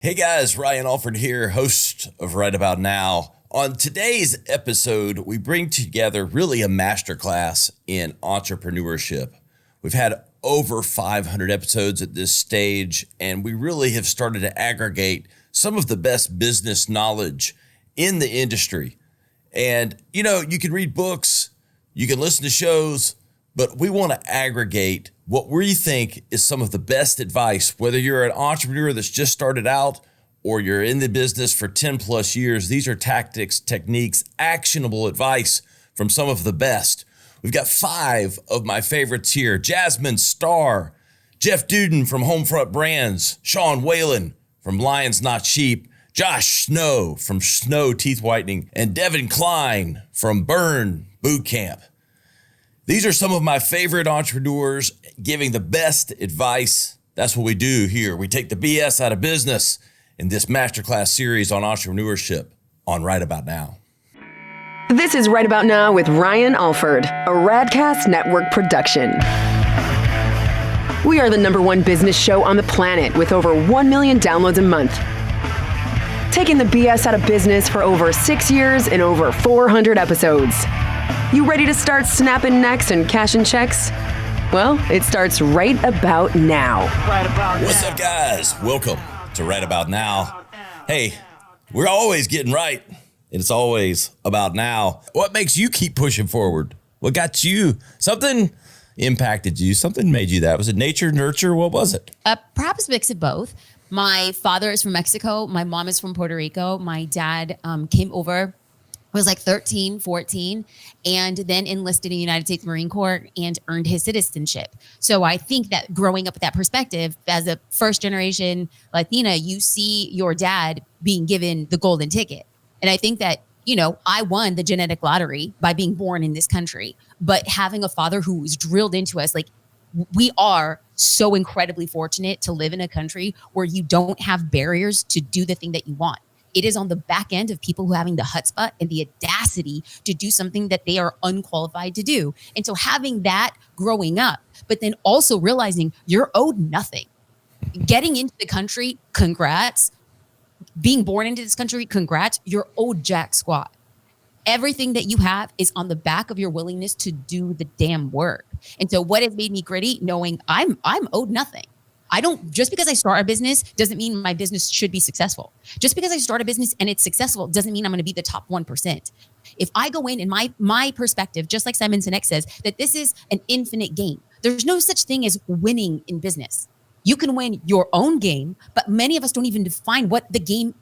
Hey guys, Ryan Alford here, host of Right About Now. On today's episode, we bring together really a masterclass in entrepreneurship. We've had over 500 episodes at this stage, and we really have started to aggregate some of the best business knowledge in the industry. And, you can read books, you can listen to shows, but we want to aggregate what we think is some of the best advice, whether you're an entrepreneur that's just started out or you're in the business for 10 plus years. These are tactics, techniques, actionable advice from some of the best. We've got 5 of my favorites here: Jasmine Star, Jeff Duden from Homefront Brands, Sean Whalen from Lions Not Sheep, Josh Snow from Snow Teeth Whitening, and Devin Klein from Burn Boot Camp. These are some of my favorite entrepreneurs giving the best advice. That's what we do here. We take the BS out of business in this masterclass series on entrepreneurship on Right About Now. This is Right About Now with Ryan Alford, a Radcast Network production. We are the #1 business show on the planet with over 1 million downloads a month. Taking the BS out of business for over 6 years and over 400 episodes. You ready to start snapping necks and cashing checks? Well, it starts right about now. What's up, guys? Welcome to Right About Now. Hey, we're always getting right, and it's always about now. What makes you keep pushing forward? What got you? Something impacted you. Something made you that. Was it nature, nurture? What was it? Perhaps a mix of both. My father is from Mexico. My mom is from Puerto Rico. My dad came over, was like 13, 14, and then enlisted in the United States Marine Corps and earned his citizenship. So I think that growing up with that perspective, as a first generation Latina, you see your dad being given the golden ticket. And I think that, I won the genetic lottery by being born in this country, but having a father who was drilled into us, we are so incredibly fortunate to live in a country where you don't have barriers to do the thing that you want. It is on the back end of people who are having the chutzpah and the audacity to do something that they are unqualified to do. And so having that growing up, but then also realizing you're owed nothing. Getting into the country, congrats. Being born into this country, congrats. You're owed jack squat. Everything that you have is on the back of your willingness to do the damn work. And so what has made me gritty, knowing I'm owed nothing. Just because I start a business doesn't mean my business should be successful. Just because I start a business and it's successful doesn't mean I'm going to be the top 1%. If I go in and my perspective, just like Simon Sinek says, that this is an infinite game. There's no such thing as winning in business. You can win your own game, but many of us don't even define what the game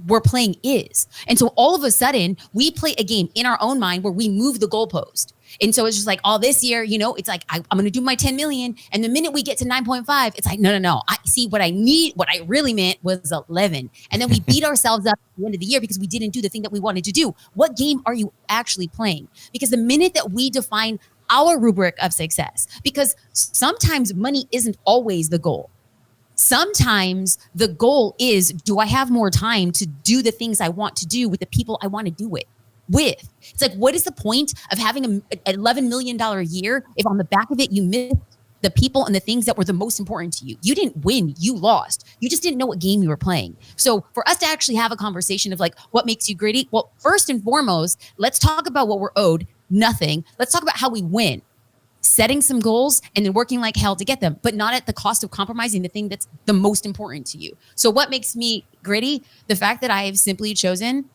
we're playing is. And so all of a sudden we play a game in our own mind where we move the goalpost. And so it's just like, this year, it's like, I'm going to do my 10 million. And the minute we get to 9.5, it's like, no. I see what I really meant was 11. And then we beat ourselves up at the end of the year because we didn't do the thing that we wanted to do. What game are you actually playing? Because the minute that we define our rubric of success, because sometimes money isn't always the goal. Sometimes the goal is, do I have more time to do the things I want to do with the people I want to do it with? It's like, what is the point of having an $11 million year if on the back of it you missed the people and the things that were the most important to you? You didn't win, you lost. You just didn't know what game you were playing. So for us to actually have a conversation of what makes you gritty? Well, first and foremost, let's talk about what we're owed, nothing. Let's talk about how we win. Setting some goals and then working like hell to get them, but not at the cost of compromising the thing that's the most important to you. So what makes me gritty? The fact that I have simply chosen,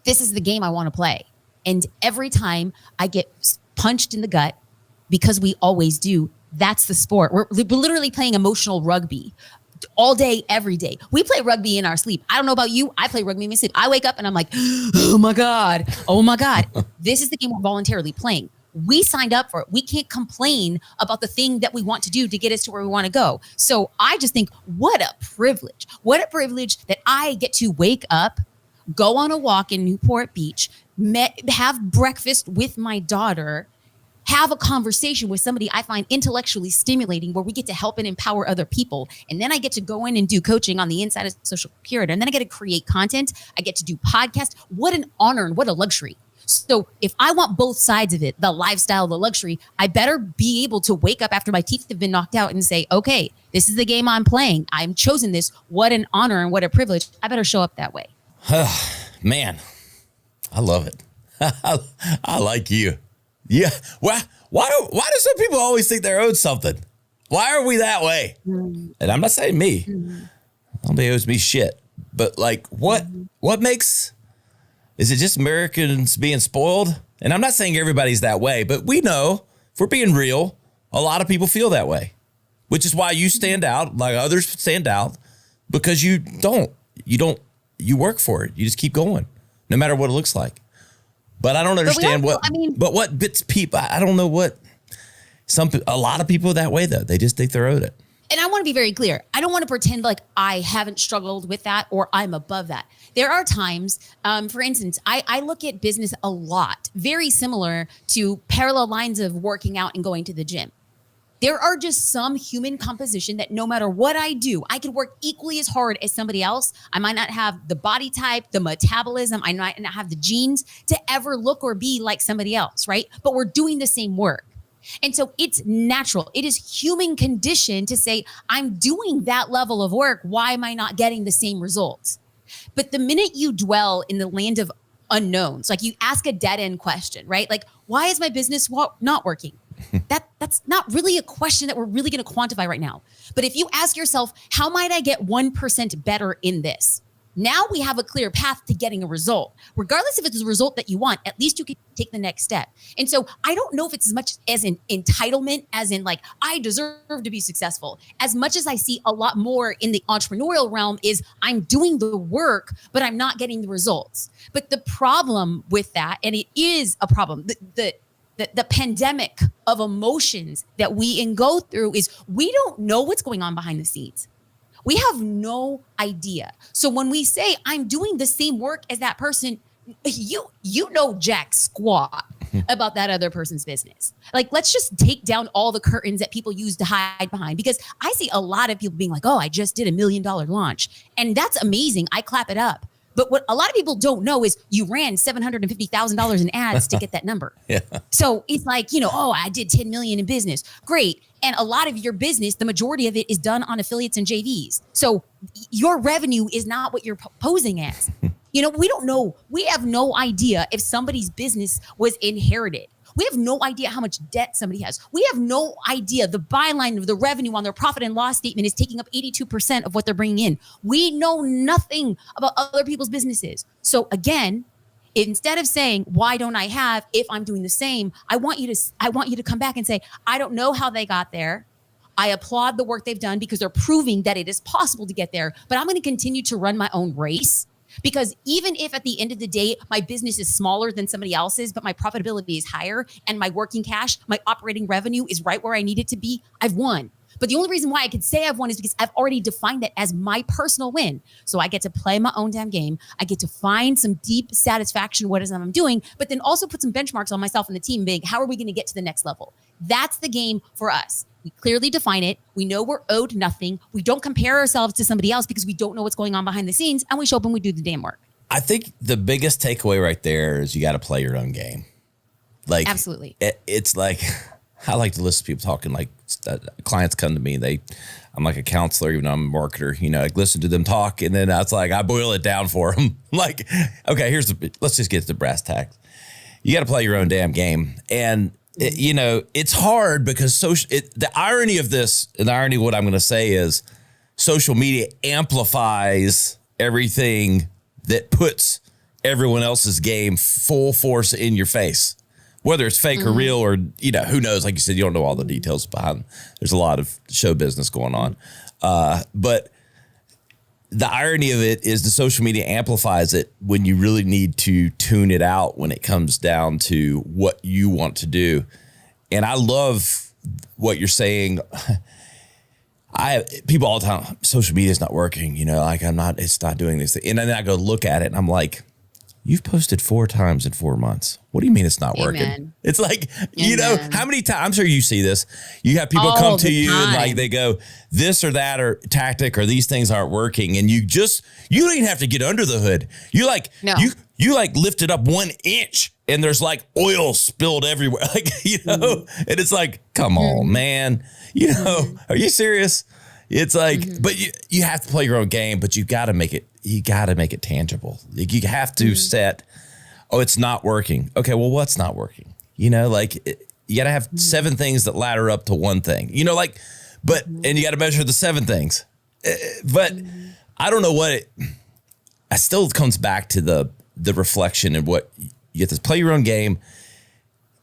this is the game I want to play. And every time I get punched in the gut, because we always do, that's the sport. We're literally playing emotional rugby all day, every day. We play rugby in our sleep. I don't know about you. I play rugby in my sleep. I wake up and I'm like, oh my God. This is the game we're voluntarily playing. We signed up for it. We can't complain about the thing that we want to do to get us to where we want to go. So I just think, what a privilege that I get to wake up, go on a walk in Newport Beach, have breakfast with my daughter, have a conversation with somebody I find intellectually stimulating where we get to help and empower other people. And then I get to go in and do coaching on the inside of Social Curator. And then I get to create content. I get to do podcasts. What an honor and what a luxury. So if I want both sides of it, the lifestyle, the luxury, I better be able to wake up after my teeth have been knocked out and say, okay, this is the game I'm playing. I'm chosen this. What an honor and what a privilege. I better show up that way. Man, I love it. I like you. Yeah. Why do some people always think they're owed something? Why are we that way? And I'm not saying me. Nobody owes me shit. But like, what makes, is it just Americans being spoiled? And I'm not saying everybody's that way, but we know, if we're being real, a lot of people feel that way, which is why you stand out, like others stand out, because you work for it. You just keep going, no matter what it looks like. But I don't understand but what bits people, I don't know what, a lot of people are that way though. They just think they're owed it. And I want to be very clear. I don't want to pretend like I haven't struggled with that or I'm above that. There are times, for instance, I look at business a lot, very similar to parallel lines of working out and going to the gym. There are just some human composition that no matter what I do, I could work equally as hard as somebody else. I might not have the body type, the metabolism, I might not have the genes to ever look or be like somebody else, right? But we're doing the same work. And so it's natural. It is human condition to say, I'm doing that level of work. Why am I not getting the same results? But the minute you dwell in the land of unknowns, like you ask a dead end question, right? Like, why is my business not working? That's not really a question that we're really going to quantify right now. But if you ask yourself, how might I get 1% better in this? Now we have a clear path to getting a result. Regardless if it's a result that you want, at least you can take the next step. And so I don't know if it's as much as an entitlement, as in like, I deserve to be successful. As much as I see a lot more in the entrepreneurial realm is I'm doing the work, but I'm not getting the results. But the problem with that, and it is a problem, the pandemic of emotions that we go through is we don't know what's going on behind the scenes. We have no idea. So when we say I'm doing the same work as that person, you know jack squat about that other person's business. Like, let's just take down all the curtains that people use to hide behind, because I see a lot of people being like, oh, I just did $1 million launch. And that's amazing. I clap it up. But what a lot of people don't know is you ran $750,000 in ads to get that number. Yeah. So it's like, oh, I did 10 million in business. Great. And a lot of your business, the majority of it is done on affiliates and JVs. So your revenue is not what you're posing as. We don't know. We have no idea if somebody's business was inherited. We have no idea how much debt somebody has. We have no idea the byline of the revenue on their profit and loss statement is taking up 82% of what they're bringing in. We know nothing about other people's businesses. So again, instead of saying, why don't I have if I'm doing the same, I want you to come back and say, I don't know how they got there. I applaud the work they've done because they're proving that it is possible to get there, but I'm going to continue to run my own race. Because even if at the end of the day, my business is smaller than somebody else's, but my profitability is higher and my working cash, my operating revenue is right where I need it to be, I've won. But the only reason why I could say I've won is because I've already defined that as my personal win. So I get to play my own damn game. I get to find some deep satisfaction in what it is I'm doing, but then also put some benchmarks on myself and the team being, how are we going to get to the next level? That's the game for us. We clearly define it. We know we're owed nothing. We don't compare ourselves to somebody else because we don't know what's going on behind the scenes, and we show up and we do the damn work. I think the biggest takeaway right there is you got to play your own game. Like, absolutely. It's like, I like to listen to people talking, like clients come to me, I'm like a counselor, even though I'm a marketer, like listen to them talk. And then it's like, I boil it down for them. Like, okay, let's just get to the brass tacks. You got to play your own damn game. And it's hard because the irony of this, and the irony of what I'm going to say is social media amplifies everything that puts everyone else's game full force in your face, whether it's fake or real, or, who knows? Like you said, you don't know all the details behind. There's a lot of show business going on. But the irony of it is the social media amplifies it when you really need to tune it out when it comes down to what you want to do. And I love what you're saying. People all the time, social media is not working, it's not doing this. And then I go look at it and I'm like, you've posted 4 times in 4 months. What do you mean it's not working? Amen. It's like, how many times, I'm sure you see this. You have people come to you and like, they go, this or that or tactic or these things aren't working. And you don't even have to get under the hood. You you like lift it up 1 inch and there's like oil spilled everywhere. Like, and it's like, come on, man, are you serious? It's like, but you have to play your own game, but you got to make it tangible. Like, you have to set, it's not working. Okay, well, what's not working? You got to have 7 things that ladder up to one thing, and you got to measure the 7 things. But I don't know what it still comes back to the reflection and what you have to play your own game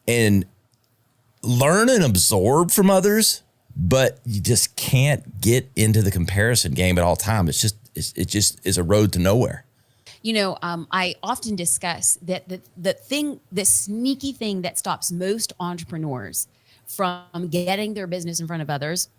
and learn and absorb from others, but you just can't get into the comparison game at all times. It just is a road to nowhere. I often discuss that the sneaky thing that stops most entrepreneurs from getting their business in front of others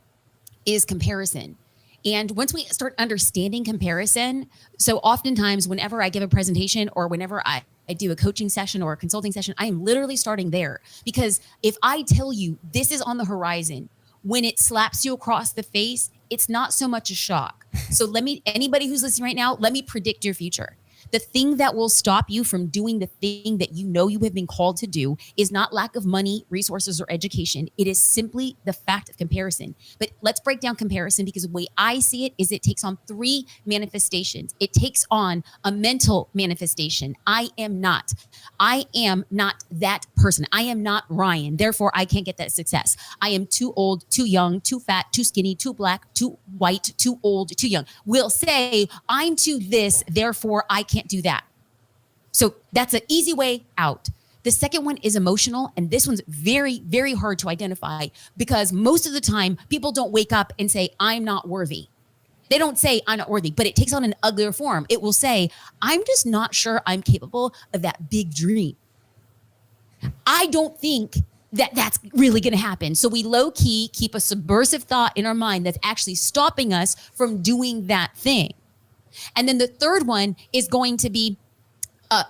is comparison. And once we start understanding comparison, so oftentimes whenever I give a presentation or whenever I do a coaching session or a consulting session, I am literally starting there. Because if I tell you this is on the horizon, when it slaps you across the face, it's not so much a shock. So anybody who's listening right now, let me predict your future. The thing that will stop you from doing the thing that you have been called to do is not lack of money, resources, or education. It is simply the fact of comparison. But let's break down comparison, because the way I see it is it takes on 3 manifestations. It takes on a mental manifestation. I am not that person. I am not Ryan. Therefore, I can't get that success. I am too old, too young, too fat, too skinny, too black, too white, too old, too young. We'll say I'm too this, therefore I can't do that. So that's an easy way out. The second one is emotional. And this one's very, very hard to identify, because most of the time people don't wake up and say, I'm not worthy. They don't say I'm not worthy, but it takes on an uglier form. It will say, I'm just not sure I'm capable of that big dream. I don't think that that's really going to happen. So we low key keep a subversive thought in our mind that's actually stopping us from doing that thing. And then the third one is going to be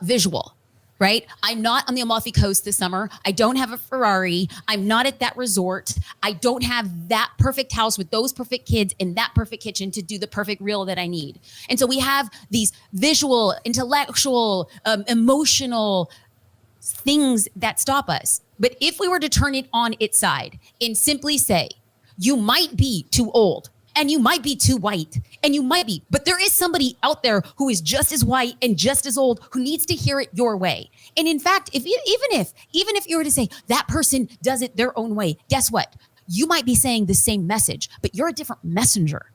visual, right? I'm not on the Amalfi Coast this summer. I don't have a Ferrari. I'm not at that resort. I don't have that perfect house with those perfect kids in that perfect kitchen to do the perfect reel that I need. And so we have these visual, intellectual, emotional things that stop us. But if we were to turn it on its side and simply say, you might be too old, and you might be too white, and you might be, but there is somebody out there who is just as white and just as old who needs to hear it your way. And in fact, even if you were to say that person does it their own way, guess what? You might be saying the same message, but you're a different messenger.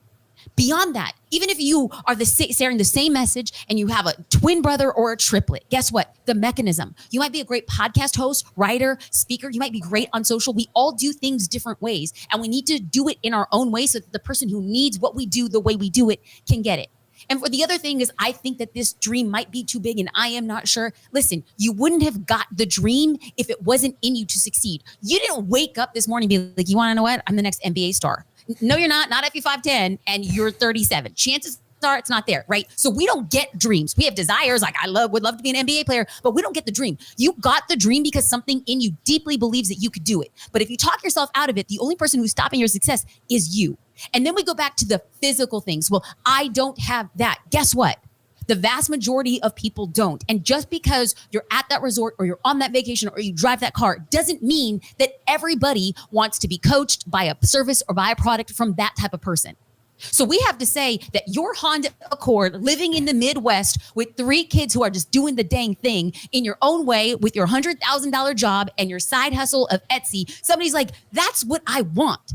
Beyond that, even if you are sharing the same message and you have a twin brother or a triplet, guess what? The mechanism. You might be a great podcast host, writer, speaker. You might be great on social. We all do things different ways, and we need to do it in our own way so that the person who needs what we do the way we do it can get it. And for the other thing is, I think that this dream might be too big and I am not sure. Listen, you wouldn't have got the dream if it wasn't in you to succeed. You didn't wake up this morning and be like, you want to know what? I'm the next NBA star. No, you're not if you're 5'10" and you're 37. Chances are it's not there, right? So we don't get dreams. We have desires, like would love to be an NBA player, but we don't get the dream. You got the dream because something in you deeply believes that you could do it. But if you talk yourself out of it, the only person who's stopping your success is you. And then we go back to the physical things. Well, I don't have that. Guess what? The vast majority of people don't. And just because you're at that resort or you're on that vacation or you drive that car doesn't mean that everybody wants to be coached by a service or by a product from that type of person. So we have to say that your Honda Accord living in the Midwest with 3 kids who are just doing the dang thing in your own way with your $100,000 job and your side hustle of Etsy, somebody's like, that's what I want.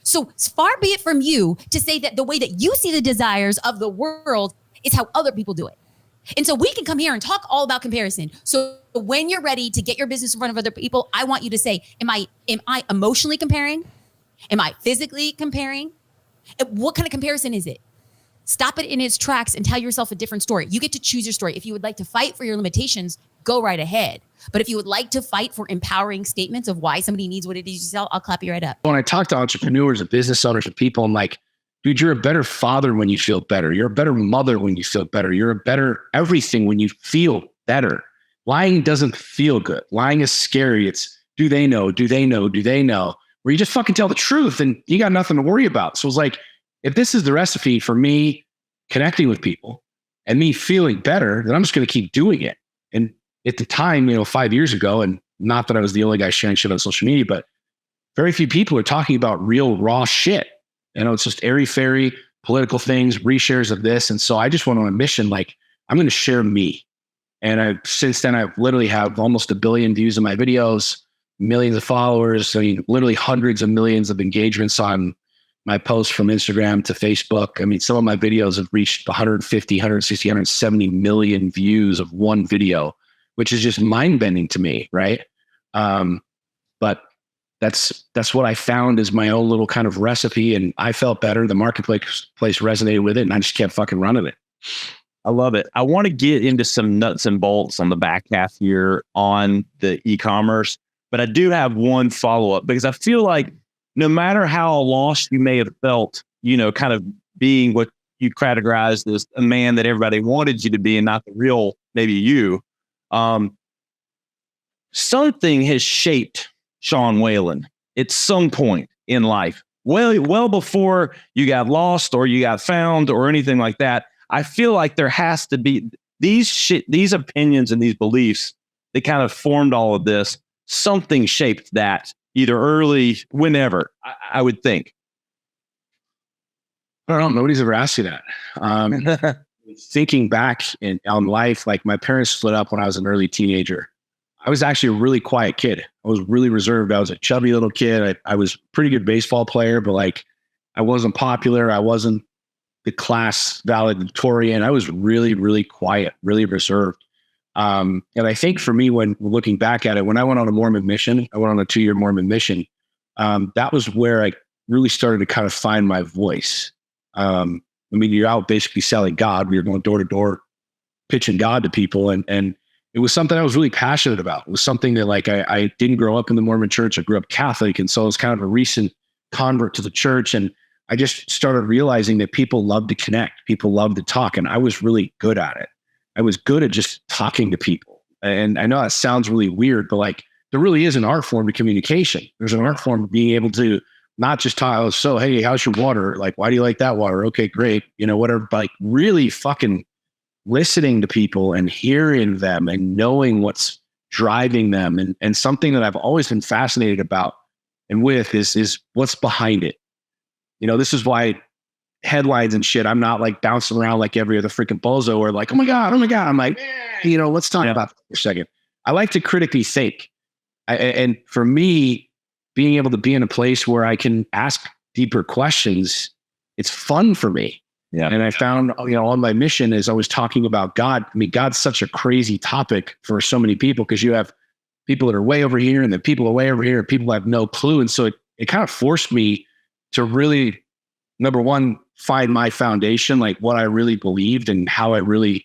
So far be it from you to say that the way that you see the desires of the world is how other people do it. And so we can come here and talk all about comparison. So when you're ready to get your business in front of other people, I want you to say, am I emotionally comparing? Am I physically comparing? What kind of comparison is it? Stop it in its tracks and tell yourself a different story. You get to choose your story. If you would like to fight for your limitations, go right ahead. But if you would like to fight for empowering statements of why somebody needs what it is you sell, I'll clap you right up. When I talk to entrepreneurs and business owners and people, I'm like, dude, you're a better father when you feel better. You're a better mother when you feel better. You're a better everything when you feel better. Lying doesn't feel good. Lying is scary. It's do they know? Do they know? Do they know? Where you just fucking tell the truth and you got nothing to worry about. So it's like, if this is the recipe for me connecting with people and me feeling better, then I'm just going to keep doing it. at the time, 5 years ago, and not that I was the only guy sharing shit on social media, but very few people are talking about real raw shit. It's just airy fairy political things, reshares of this. And so I just went on a mission, like, I'm going to share me. And since then, I literally have almost 1 billion views of my videos, millions of followers. I mean, literally hundreds of millions of engagements on my posts from Instagram to Facebook. I mean, some of my videos have reached 150, 160, 170 million views of one video, which is just mind bending to me. Right. But that's what I found is my own little kind of recipe. And I felt better. The marketplace resonated with it. And I just kept fucking running it. I love it. I want to get into some nuts and bolts on the back half here on the e-commerce, but I do have one follow-up because I feel like no matter how lost you may have felt, kind of being what you categorized as a man that everybody wanted you to be and not the real, maybe you, something has shaped Sean Whalen at some point in life. Well before you got lost or you got found or anything like that. I feel like there has to be these opinions and these beliefs that kind of formed all of this. Something shaped that either early, whenever, I would think. I don't know. Nobody's ever asked you that. Thinking back on life, like my parents split up when I was an early teenager. I was actually a really quiet kid. I was really reserved. I was a chubby little kid. I was a pretty good baseball player, but like I wasn't popular. I wasn't the class valedictorian. I was really, really quiet, really reserved. And I think for me, when looking back at it, when I went on a Mormon mission, I went on a 2-year Mormon mission. That was where I really started to kind of find my voice. You're out basically selling God. We were going door to door, pitching God to people. And it was something I was really passionate about. It was something that like, I didn't grow up in the Mormon church. I grew up Catholic. And so I was kind of a recent convert to the church. And I just started realizing that people love to connect. People love to talk. And I was really good at it. I was good at just talking to people. And I know that sounds really weird, but like there really is an art form to communication. There's an art form of being able to not just talk, so, hey, how's your water? Like, why do you like that water? Okay, great. Whatever, but like really fucking listening to people and hearing them and knowing what's driving them. And something that I've always been fascinated about and with is what's behind it. This is why headlines and shit, I'm not like bouncing around like every other freaking bozo or like, oh my God. I'm like, let's talk about that for a second. I like to critically think. And for me, being able to be in a place where I can ask deeper questions, it's fun for me. Yeah. And I found, on my mission is I was talking about God. I mean, God's such a crazy topic for so many people because you have people that are way over here and then people are way over here and people have no clue. And so it kind of forced me to really, number one, find my foundation, like what I really believed and how I really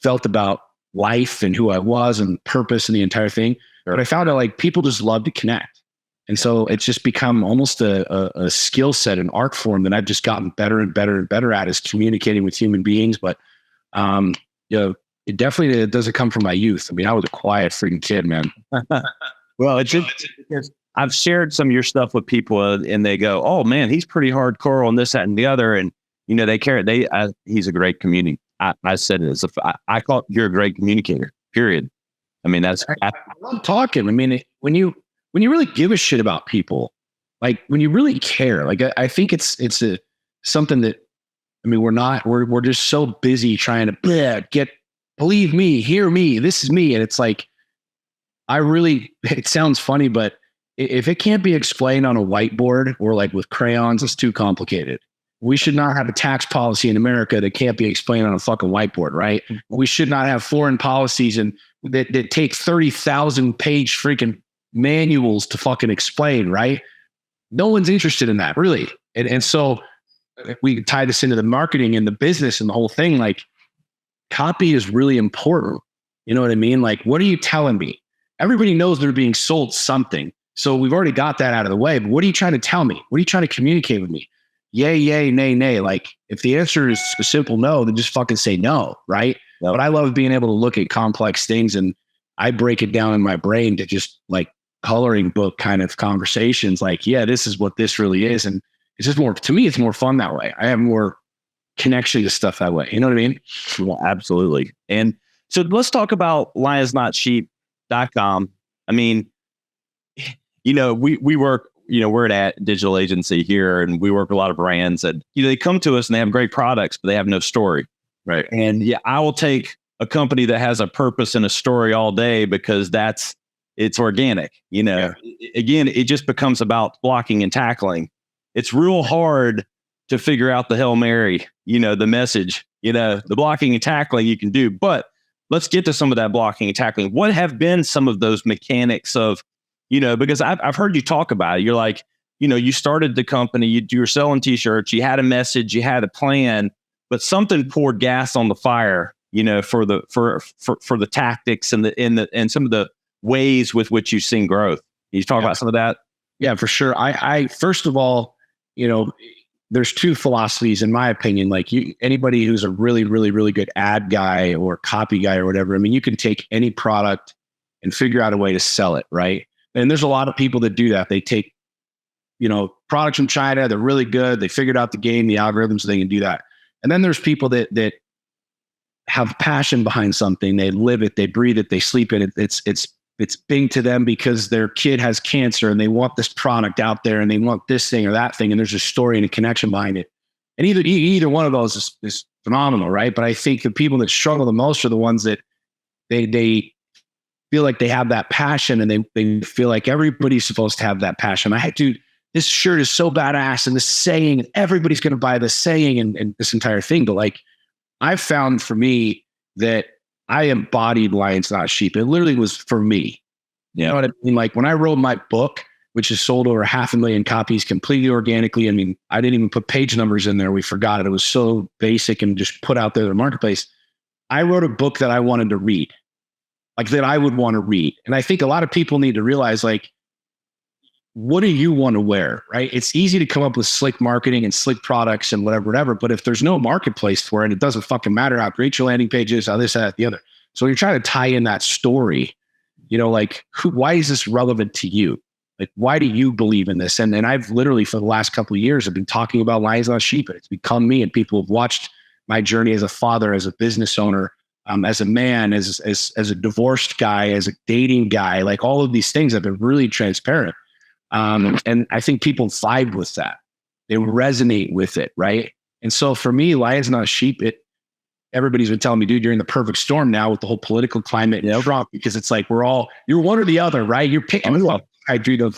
felt about life and who I was and purpose and the entire thing. But I found out like people just love to connect. And so it's just become almost a skill set, an art form that I've just gotten better and better and better at is communicating with human beings. But, it definitely doesn't come from my youth. I mean, I was a quiet freaking kid, man. Well, it's just because I've shared some of your stuff with people and they go, oh man, he's pretty hardcore on this, that, and the other. And, they care. He's a great communicator. I said it I call it, you're a great communicator, period. I mean, I love talking. I mean, when you really give a shit about people, like when you really care, like I think it's something that, I mean, we're just so busy trying to believe me, hear me, this is me. And it's like, it sounds funny, but if it can't be explained on a whiteboard or like with crayons, it's too complicated. We should not have a tax policy in America that can't be explained on a fucking whiteboard, right? We should not have foreign policies that take 30,000 page freaking manuals to fucking explain, right? No one's interested in that, really. And so we tie this into the marketing and the business and the whole thing. Like, copy is really important. You know what I mean? Like, what are you telling me? Everybody knows they're being sold something. So we've already got that out of the way. But what are you trying to tell me? What are you trying to communicate with me? Yay, yay, nay, nay. Like, if the answer is a simple no, then just fucking say no, right? Yep. But I love being able to look at complex things and I break it down in my brain to just like coloring book kind of conversations. Like, yeah, this is what this really is. And it's just more, to me, it's more fun that way. I have more connection to stuff that way. You know what I mean? Well, absolutely. And So let's talk about lionsnotsheep.com. I mean, we work, we're at digital agency here, and we work with a lot of brands that, they come to us and they have great products, but they have no story. Right. And yeah, I will take a company that has a purpose and a story all day, because it's organic. Again, it just becomes about blocking and tackling. It's real hard to figure out the Hail Mary, the message, the blocking and tackling you can do. But let's get to some of that blocking and tackling. What have been some of those mechanics of, because I've heard you talk about it. You're like, you started the company, you were selling t-shirts, you had a message, you had a plan, but something poured gas on the fire, for the tactics and some of the ways with which you've seen growth. Can you talk about some of that? Yeah, for sure. I first of all, there's two philosophies in my opinion. Like anybody who's a really, really, really good ad guy or copy guy or whatever, I mean, you can take any product and figure out a way to sell it, right? And there's a lot of people that do that. They take, products from China, they're really good. They figured out the game, the algorithms, so they can do that. And then there's people that have passion behind something. They live it, they breathe it, they sleep it. It's big to them because their kid has cancer and they want this product out there and they want this thing or that thing. And there's a story and a connection behind it. And either one of those is phenomenal, right? But I think the people that struggle the most are the ones that they feel like they have that passion and they feel like everybody's supposed to have that passion. Dude, this shirt is so badass and this saying, and everybody's going to buy this saying and this entire thing. But like, I've found for me that I embodied Lions Not Sheep. It literally was for me. You know what I mean? Like when I wrote my book, which has sold over 500,000 copies completely organically. I mean, I didn't even put page numbers in there. We forgot it. It was so basic and just put out there in the marketplace. I wrote a book that I wanted to read, like that I would want to read. And I think a lot of people need to realize, like, what do you want to wear, right? It's easy to come up with slick marketing and slick products and whatever. But if there's no marketplace for it, it doesn't fucking matter how great your landing page is, how this, that, the other. So you're trying to tie in that story, like why is this relevant to you? Like, why do you believe in this? And I've literally for the last couple of years, I've been talking about Lions Not Sheep. It's become me, and people have watched my journey as a father, as a business owner, as a man, as a divorced guy, as a dating guy, like all of these things have been really transparent. And I think people vibe with that. They resonate with it, right? And so for me, Lions Not Sheep, everybody's been telling me, dude, you're in the perfect storm now with the whole political climate and Trump, because it's like you're one or the other, right? You're picking the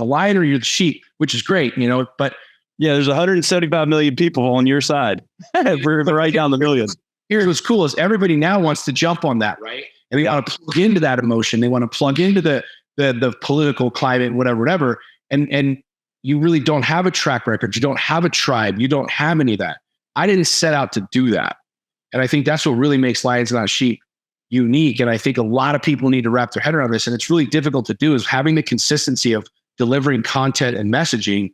lion or you're the sheep, which is great, but yeah, there's 175 million people on your side. We're right down the million. Here's what's cool is everybody now wants to jump on that, right? And they want to plug into that emotion. They want to plug into the political climate, whatever. And you really don't have a track record. You don't have a tribe. You don't have any of that. I didn't set out to do that. And I think that's what really makes Lions Not Sheep unique. And I think a lot of people need to wrap their head around this. And it's really difficult to do, is having the consistency of delivering content and messaging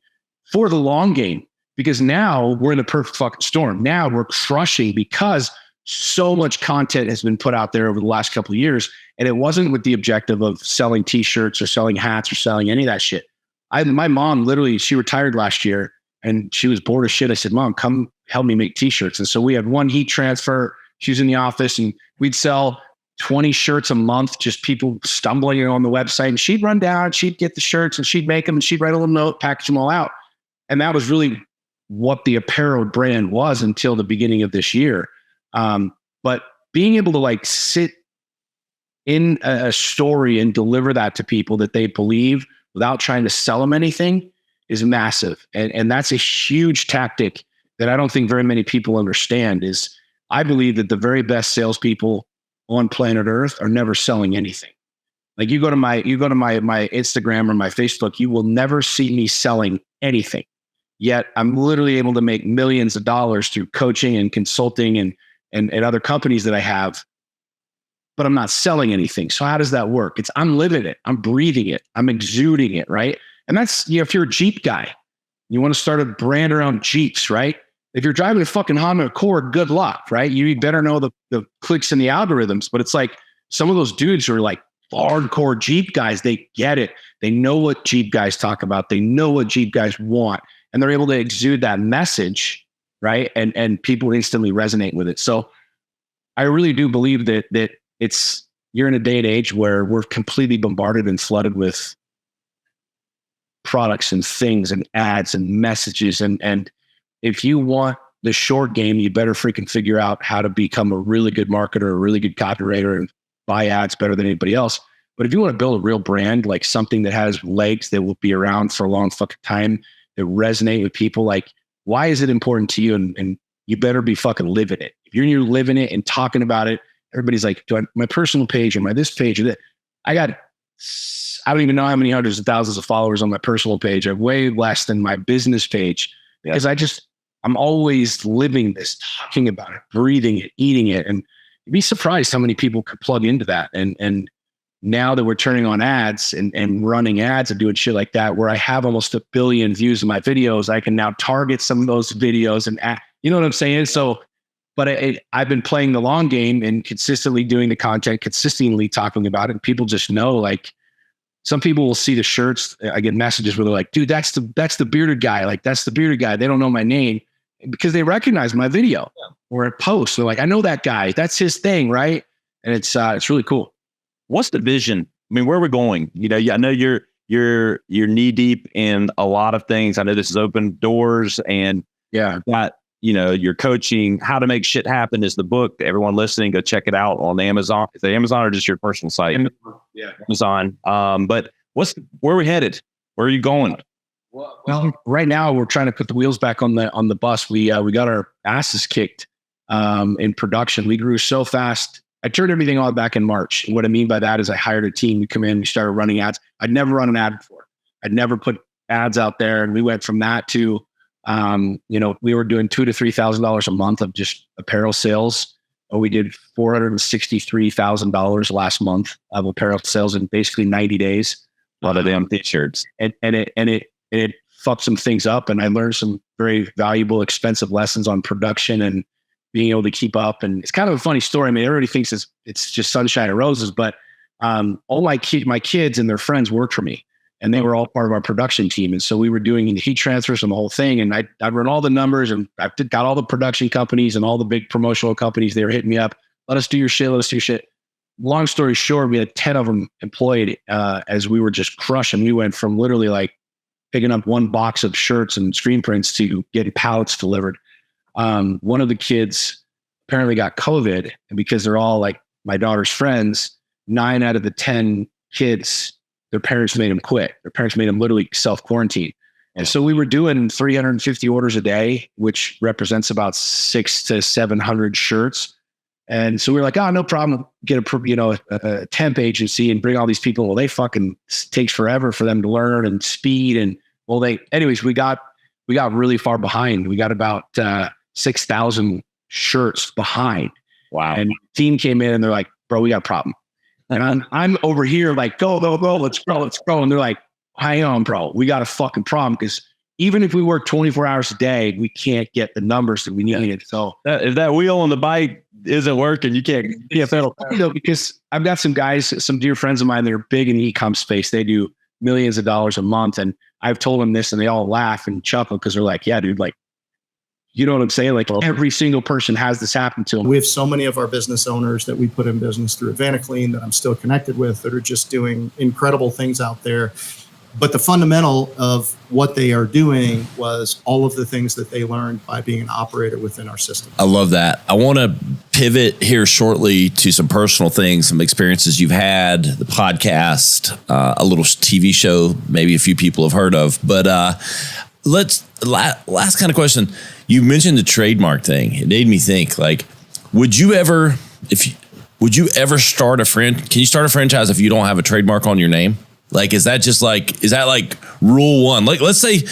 for the long game. Because now we're in the perfect fucking storm. Now we're crushing because so much content has been put out there over the last couple of years. And it wasn't with the objective of selling t-shirts or selling hats or selling any of that shit. My mom literally, she retired last year and she was bored as shit. I said, Mom, come help me make t-shirts. And so we had one heat transfer. She was in the office and we'd sell 20 shirts a month, just people stumbling on the website. And she'd run down, she'd get the shirts and she'd make them and she'd write a little note, package them all out. And that was really what the apparel brand was until the beginning of this year. But being able to like sit in a story and deliver that to people that they believe without trying to sell them anything is massive. And that's a huge tactic that I don't think very many people understand. Is I believe that the very best salespeople on planet Earth are never selling anything. Like you go to my Instagram or my Facebook, you will never see me selling anything. Yet I'm literally able to make millions of dollars through coaching and consulting and other companies that I have, but I'm not selling anything. So how does that work? I'm living it. I'm breathing it. I'm exuding it, right? And that's, if you're a Jeep guy, you want to start a brand around Jeeps, right? If you're driving a fucking Honda Accord, good luck, right? You better know the clicks and the algorithms. But it's like some of those dudes who are like hardcore Jeep guys, they get it. They know what Jeep guys talk about. They know what Jeep guys want. And they're able to exude that message, right? And people instantly resonate with it. So I really do believe that you're in a day and age where we're completely bombarded and flooded with products and things and ads and messages. And if you want the short game, you better freaking figure out how to become a really good marketer, a really good copywriter, and buy ads better than anybody else. But if you want to build a real brand, like something that has legs that will be around for a long fucking time, that resonate with people, like, why is it important to you? And you better be fucking living it. If you're living it and talking about it, everybody's like, do I, my personal page or my this page or that? I don't even know how many hundreds of thousands of followers on my personal page. I have way less than my business page because I'm always living this, talking about it, breathing it, eating it. And you'd be surprised how many people could plug into that. And now that we're turning on ads and running ads and doing shit like that, where I have almost 1 billion views of my videos, I can now target some of those videos and you know what I'm saying? So, but I've been playing the long game and consistently doing the content, consistently talking about it. And people just know, like, some people will see the shirts. I get messages where they're like, dude, that's the bearded guy. Like, that's the bearded guy. They don't know my name because they recognize my video or a post. They're like, I know that guy. That's his thing. Right. And it's really cool. What's the vision? I mean, where are we going? You know, I know you're knee deep in a lot of things. I know this has opened doors, and got, you know, your coaching, How to Make Shit Happen is the book. Everyone listening, go check it out on Amazon. Is it Amazon or just your personal site? Amazon. But where are we headed? Where are you going? Well, right now we're trying to put the wheels back on the bus. We got our asses kicked in production. We grew so fast. I turned everything on back in March. And what I mean by that is I hired a team. We come in, we started running ads. I'd never run an ad before. I'd never put ads out there. And we went from that to, you know, we were doing $2,000 to $3,000 a month of just apparel sales. We did $463,000 last month of apparel sales in basically 90 days. A lot of damn t-shirts. And it fucked some things up. And I learned some very valuable, expensive lessons on production and being able to keep up. And it's kind of a funny story. I mean, everybody thinks it's just sunshine and roses, but all my kids and their friends worked for me, and they were all part of our production team. And so we were doing heat transfers and the whole thing. And I'd run all the numbers, and I got all the production companies and all the big promotional companies. They were hitting me up. Let us do your shit. Let us do your shit. Long story short, we had 10 of them employed as we were just crushing. We went from literally like picking up one box of shirts and screen prints to getting pallets delivered. One of the kids apparently got COVID, and because they're all like my daughter's friends, 9 out of the 10 kids, their parents made them quit. Their parents made them literally self-quarantine. And so we were doing 350 orders a day, which represents about 600 to 700 shirts. And so we were like, oh, no problem. Get a temp agency and bring all these people. Well, they fucking takes forever for them to learn and speed. And anyways, we got really far behind. We got about 6,000 shirts behind. Wow. And the team came in and they're like, bro, we got a problem. And I'm over here like, go, let's go. And they're like, hang on, bro, we got a fucking problem, because even if we work 24 hours a day, we can't get the numbers that we need. So if that wheel on the bike isn't working, you can't. Because I've got some guys, some dear friends of mine that are big in the e-com space. They do millions of dollars a month. And I've told them this and they all laugh and chuckle because they're like, yeah, dude, like, you know what I'm saying? Like, every single person has this happen to them. We have so many of our business owners that we put in business through Advanaclean that I'm still connected with that are just doing incredible things out there. But the fundamental of what they are doing was all of the things that they learned by being an operator within our system. I love that. I want to pivot here shortly to some personal things, some experiences you've had, the podcast, a little TV show, maybe a few people have heard of. But last kind of question. You mentioned the trademark thing. It made me think, like, would you ever start can you start a franchise if you don't have a trademark on your name? Like, is that like rule one? Like, let's say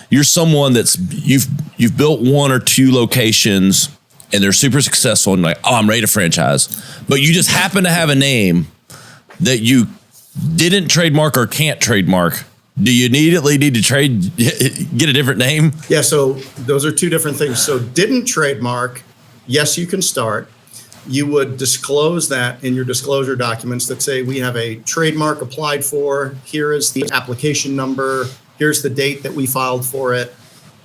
you're someone that's you've built 1 or 2 locations and they're super successful and like, oh, I'm ready to franchise, but you just happen to have a name that you didn't trademark or can't trademark. Do you immediately need to get a different name? Yeah, so those are 2 different things. So didn't trademark, yes, you can start. You would disclose that in your disclosure documents that say we have a trademark applied for. Here is the application number. Here's the date that we filed for it.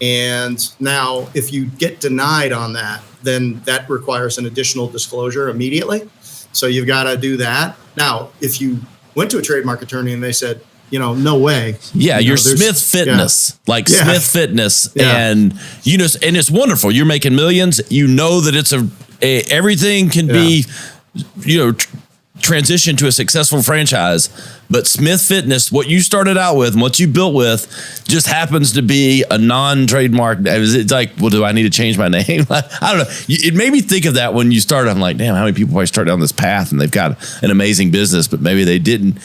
And now if you get denied on that, then that requires an additional disclosure immediately. So you've got to do that. Now, if you went to a trademark attorney and they said, no way. Yeah, you're Smith Fitness, Smith Fitness, and and it's wonderful. You're making millions. You know that it's everything can be, transition to a successful franchise. But Smith Fitness, what you started out with and what you built with, just happens to be a non-trademark. It's like, well, do I need to change my name? I don't know. It made me think of that when you started. I'm like, damn, how many people probably start down this path and they've got an amazing business, but maybe they didn't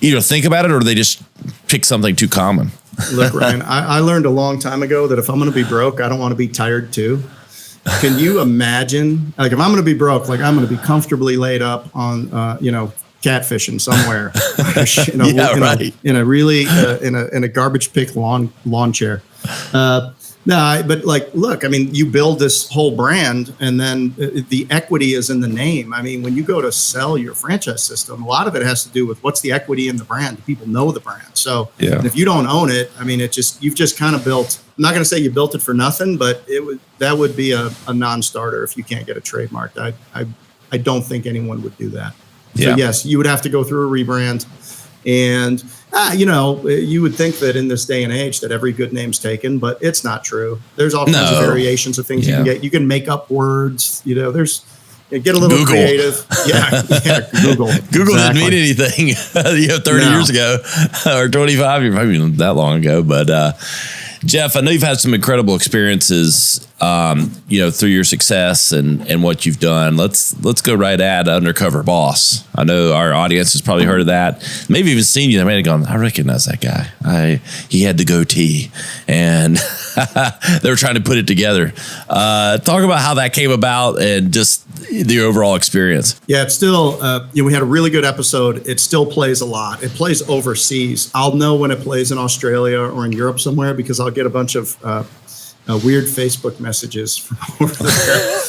either think about it or they just pick something too common. Look, Ryan, I learned a long time ago that if I'm going to be broke, I don't want to be tired too. Can you imagine, like, if I'm going to be broke, like I'm going to be comfortably laid up on, catfishing somewhere, in a really in a garbage pick lawn chair. But like, look, I mean, you build this whole brand, and then the equity is in the name. I mean, when you go to sell your franchise system, a lot of it has to do with what's the equity in the brand. People know the brand, so if you don't own it, I mean, you've just kind of built. I'm not going to say you built it for nothing, but that would be a non-starter if you can't get a trademark. I don't think anyone would do that. So yes, you would have to go through a rebrand, and you would think that in this day and age that every good name's taken, but it's not true. There's all kinds of variations of things you can get. You can make up words. There's get a little creative. Google. Google didn't mean anything 30 years ago or 25 years, maybe not that long ago. But Jeff, I know you've had some incredible experiences, through your success and what you've done. Let's go right at Undercover Boss. I know our audience has probably heard of that. Maybe even seen you. They may have gone, I recognize that guy. He had the goatee, and they were trying to put it together. Talk about how that came about and just the overall experience. Yeah, it's still, we had a really good episode. It still plays a lot. It plays overseas. I'll know when it plays in Australia or in Europe somewhere because I'll get a bunch of weird Facebook messages from over there.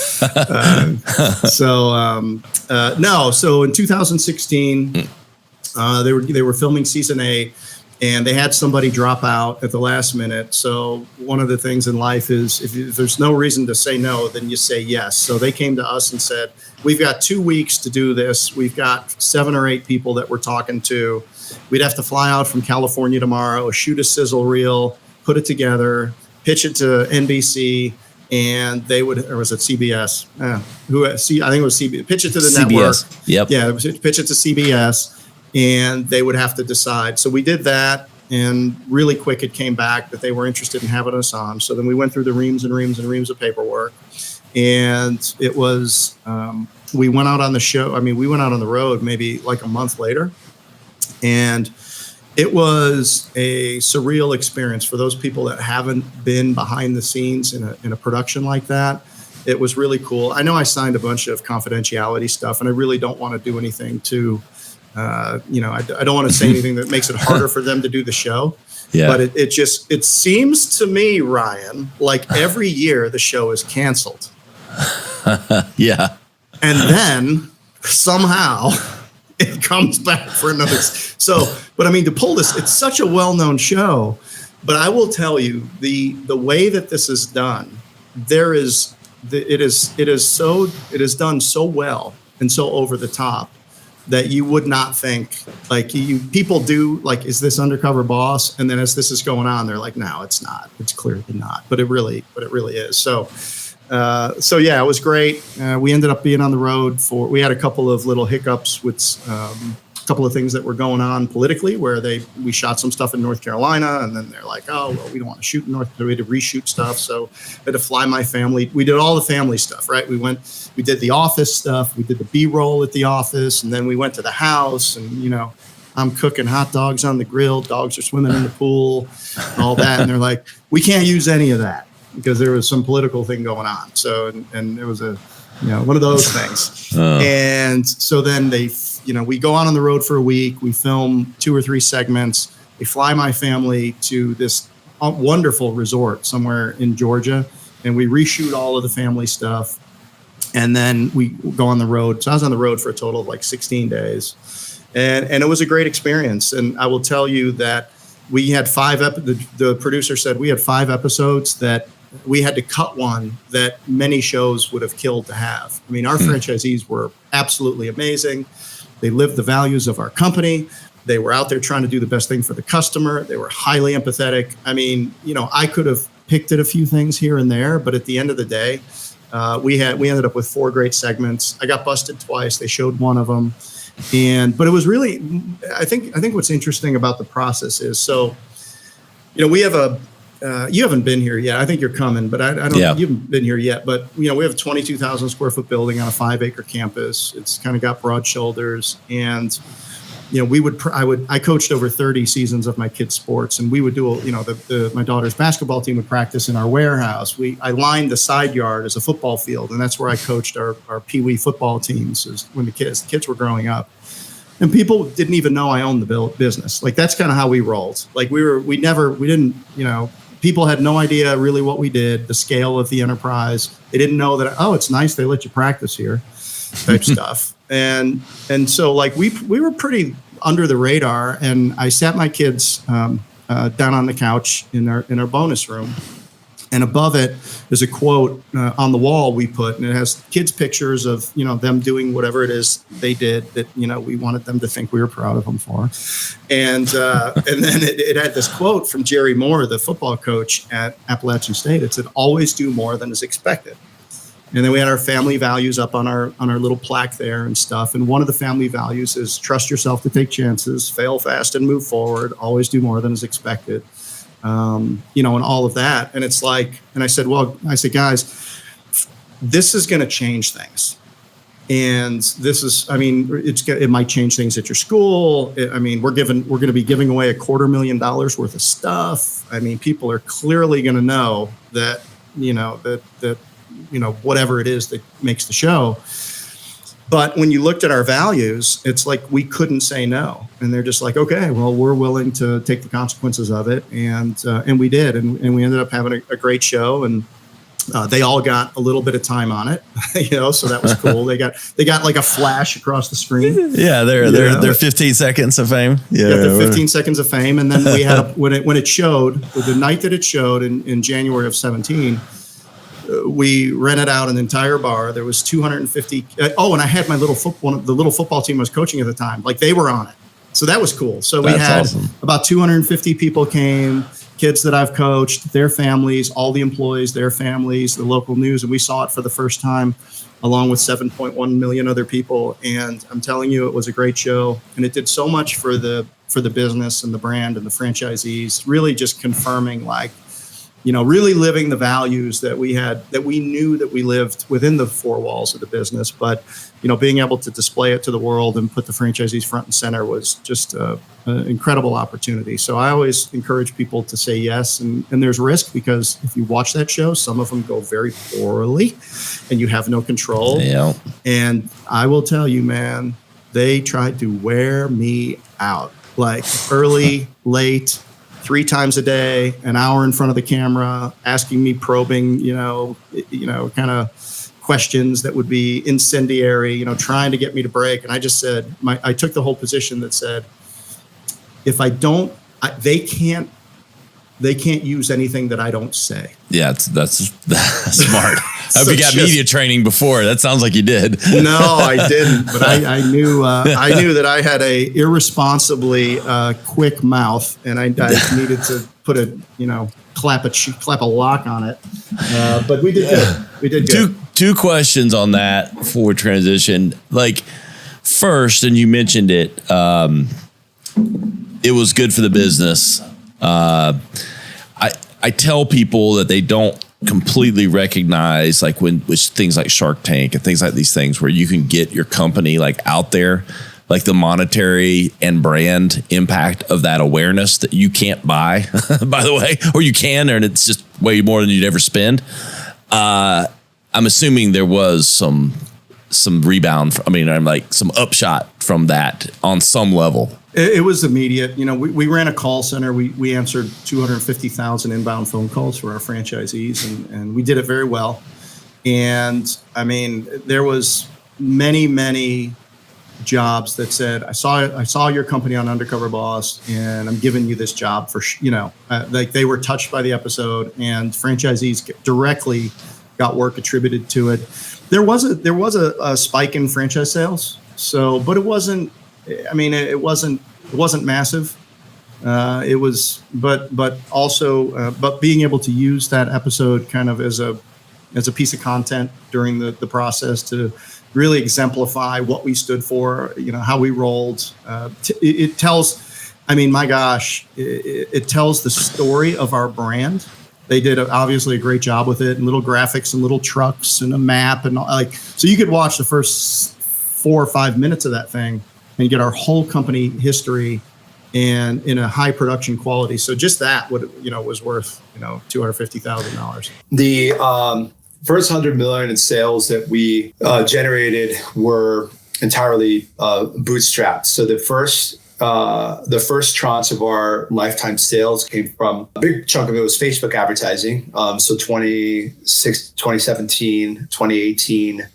So in 2016, they were filming season 8, and they had somebody drop out at the last minute. So one of the things in life is if there's no reason to say no, then you say yes. So they came to us and said, we've got 2 weeks to do this. We've got 7 or 8 people that we're talking to. We'd have to fly out from California tomorrow, shoot a sizzle reel, put it together, pitch it to NBC, and they would, or was it CBS? I think it was CBS. Pitch it to the network. Yep. Yeah, pitch it to CBS, and they would have to decide. So we did that, and really quick it came back that they were interested in having us on. So then we went through the reams and reams and reams of paperwork, and it was, we went out on the show. I mean, we went out on the road maybe like a month later, and it was a surreal experience for those people that haven't been behind the scenes in a production like that. It was really cool. I know I signed a bunch of confidentiality stuff, and I really don't want to do anything to, I don't want to say anything that makes it harder for them to do the show. Yeah. But it seems to me, Ryan, like every year the show is canceled. Yeah. And then somehow it comes back for another. But I mean, to pull this, it's such a well-known show, but I will tell you the way that this is done, it is done so well and so over the top that you would not think, like, people do, like, is this Undercover Boss? And then as this is going on, they're like, no, it's not. It's clearly not, but it really is. So yeah, it was great. We ended up being on the road we had a couple of little hiccups with a couple of things that were going on politically, where we shot some stuff in North Carolina, and then they're like, oh, well, we don't want to shoot in North Carolina. We had to reshoot stuff. So I had to fly my family. We did all the family stuff, right? We did the office stuff. We did the B-roll at the office, and then we went to the house, and, I'm cooking hot dogs on the grill. Dogs are swimming in the pool, all that. And they're like, we can't use any of that, because there was some political thing going on. So, and it was one of those things. And so then we go on the road for a week. We film 2 or 3 segments. They fly my family to this wonderful resort somewhere in Georgia, and we reshoot all of the family stuff. And then we go on the road. So I was on the road for a total of like 16 days, and it was a great experience. And I will tell you that we had 5 the producer said we had 5 episodes that we had to cut one that many shows would have killed to have. I mean, our franchisees were absolutely amazing. They lived the values of our company. They were out there trying to do the best thing for the customer. They were highly empathetic. I mean, I could have picked at a few things here and there, but at the end of the day, we ended up with 4 great segments. I got busted twice. They showed one of them. But it was really, I think what's interesting about the process is, so, we have you haven't been here yet. I think you're coming, but I don't, you haven't been here yet, but we have a 22,000 square foot building on a 5-acre campus. It's kind of got broad shoulders, and I coached over 30 seasons of my kids' sports, and we would do, my daughter's basketball team would practice in our warehouse. I lined the side yard as a football field, and that's where I coached our Pee Wee football teams when the kids were growing up. And people didn't even know I owned the business. Like, that's kind of how we rolled. Like, people had no idea really what we did, the scale of the enterprise. They didn't know that, it's nice, they let you practice here, type stuff. And so, like, we were pretty under the radar. And I sat my kids down on the couch in our bonus room, and above it is a quote on the wall we put, and it has kids' pictures of them doing whatever it is they did that we wanted them to think we were proud of them for. And then it had this quote from Jerry Moore, the football coach at Appalachian State. It said, "Always do more than is expected." And then we had our family values up on our little plaque there and stuff. And one of the family values is trust yourself to take chances, fail fast and move forward, always do more than is expected. And all of that. And it's like, and I said, guys, this is going to change things. And this is, it might change things at your school. We're going to be giving away $250,000 worth of stuff. I mean, people are clearly going to know that, whatever it is that makes the show. But when you looked at our values, it's like we couldn't say no. And they're just like, okay, well, we're willing to take the consequences of it. And we did. And we ended up having a great show. And they all got a little bit of time on it, so that was cool. They got like a flash across the screen. Yeah, they're 15 seconds of fame. Yeah, the 15 seconds of fame. And then we had, when it showed, the night that it showed in January of 17, we rented out an entire bar. There was 250. And I had the little football team I was coaching at the time. Like, they were on it. So that was cool. So we had about 250 people came, kids that I've coached, their families, all the employees, their families, the local news. And we saw it for the first time, along with 7.1 million other people. And I'm telling you, it was a great show. And it did so much for the business and the brand and the franchisees, really just confirming, like, really living the values that we had, that we knew that we lived within the 4 walls of the business. But, being able to display it to the world and put the franchisees front and center was just an incredible opportunity. So I always encourage people to say yes. And there's risk, because if you watch that show, some of them go very poorly and you have no control. Yeah. And I will tell you, man, they tried to wear me out, like early, late, 3 times a day, an hour in front of the camera, asking me probing, kind of questions that would be incendiary, trying to get me to break. And I just said, I took the whole position that said, if I don't, they can't use anything that I don't say. Yeah, that's smart. I hope you got media training before. That sounds like you did. No, I didn't. But I knew that I had a irresponsibly quick mouth, and I needed to put clap a lock on it. But we did good. We did good. Two questions on that before transition. Like, first, and you mentioned it, it was good for the business. I tell people that they don't completely recognize, like, with things like Shark Tank and things like these things where you can get your company like out there, like the monetary and brand impact of that awareness that you can't buy, by the way, or you can, and it's just way more than you'd ever spend. I'm assuming there was some rebound. Some upshot from that on some level. It was immediate. We ran a call center. We answered 250,000 inbound phone calls for our franchisees, and we did it very well. And there was many jobs that said, I saw your company on Undercover Boss, and I'm giving you this job for, like they were touched by the episode, and franchisees directly got work attributed to it. There was a spike in franchise sales. So, but it wasn't, I mean, it wasn't massive. It was, but being able to use that episode kind of as a piece of content during the process to really exemplify what we stood for, how we rolled. It tells, I mean, my gosh, it tells the story of our brand. They did obviously a great job with it, and little graphics and little trucks and a map and so you could watch the first 4 or 5 minutes of that thing and get our whole company history and in a high production quality. So just that was worth, $250,000. The first 100 million in sales that we generated were entirely bootstrapped. So the first tranche of our lifetime sales came from, a big chunk of it was Facebook advertising. So 2017, 2018,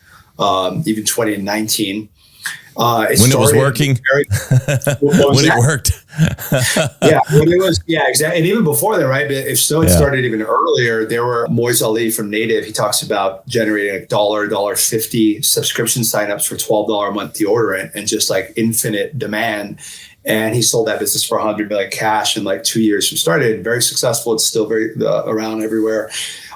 even 2019. When it was working, when it worked. Exactly. And even before that, right? But if so, it started even earlier. There were Moise Ali from Native. He talks about generating $1.50 subscription signups for $12 a month deodorant, and just like infinite demand. And he sold that business for 100 million cash in like 2 years from started. Very successful. It's still very around everywhere.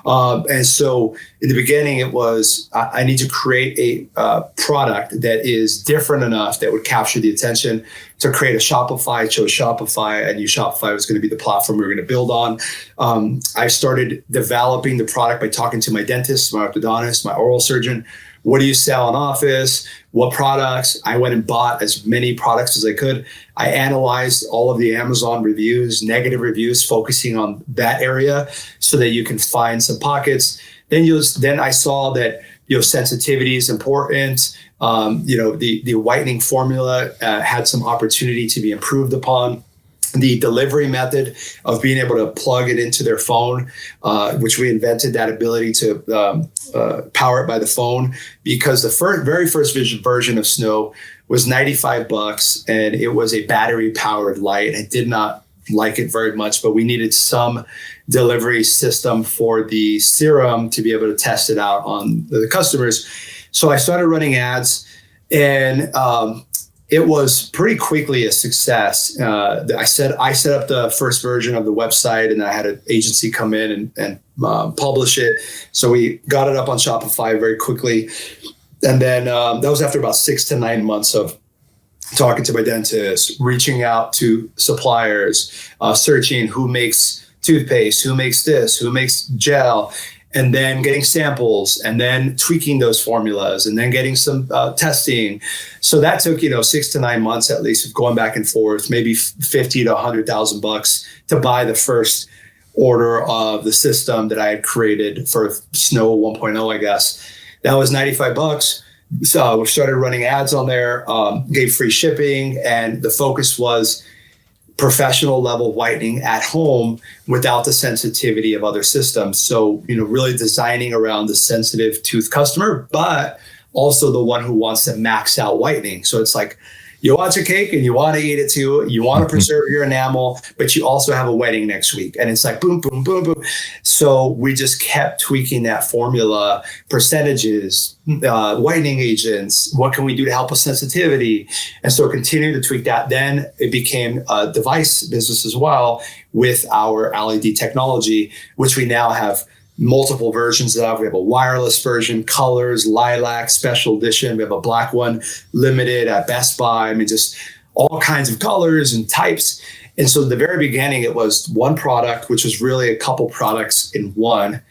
And so in the beginning, it was, I need to create a product that is different enough that would capture the attention to create a Shopify. I chose Shopify. I knew Shopify was going to be the platform we were going to build on. I started developing the product by talking to my dentist, my orthodontist, my oral surgeon. What do you sell in office? What products? I went and bought as many products as I could. I analyzed all of the Amazon reviews, negative reviews, focusing on that area so that you can find some pockets. Then I saw that sensitivity is important. The whitening formula had some opportunity to be improved upon. The delivery method of being able to plug it into their phone, which we invented that ability to power it by the phone, because the very first version of Snow was $95, and it was a battery powered light. I did not like it very much, but we needed some delivery system for the serum to be able to test it out on the customers. So I started running ads, and it was pretty quickly a success. I set up the first version of the website, and I had an agency come in and publish it. So we got it up on Shopify very quickly. And then that was after about 6 to 9 months of talking to my dentist, reaching out to suppliers, searching who makes toothpaste, who makes this, who makes gel, and then getting samples, and then tweaking those formulas, and then getting some testing. So that took 6 to 9 months at least of going back and forth, maybe $50,000 to $100,000 to buy the first order of the system that I had created for Snow 1.0, I guess. That was $95. So we started running ads on there, gave free shipping, and the focus was professional level whitening at home without the sensitivity of other systems. So, really designing around the sensitive tooth customer, but also the one who wants to max out whitening. So it's like, you want your cake and you want to eat it too. You want to preserve your enamel, but you also have a wedding next week. And it's like boom, boom, boom, boom. So we just kept tweaking that formula, percentages, whitening agents. What can we do to help with sensitivity? And so continuing to tweak that. Then it became a device business as well with our LED technology, which we now have multiple versions of. We have a wireless version, colors, lilac, special edition. We have a black one, limited at Best Buy. I mean, just all kinds of colors and types. And so at the very beginning, it was one product, which was really a couple products in one.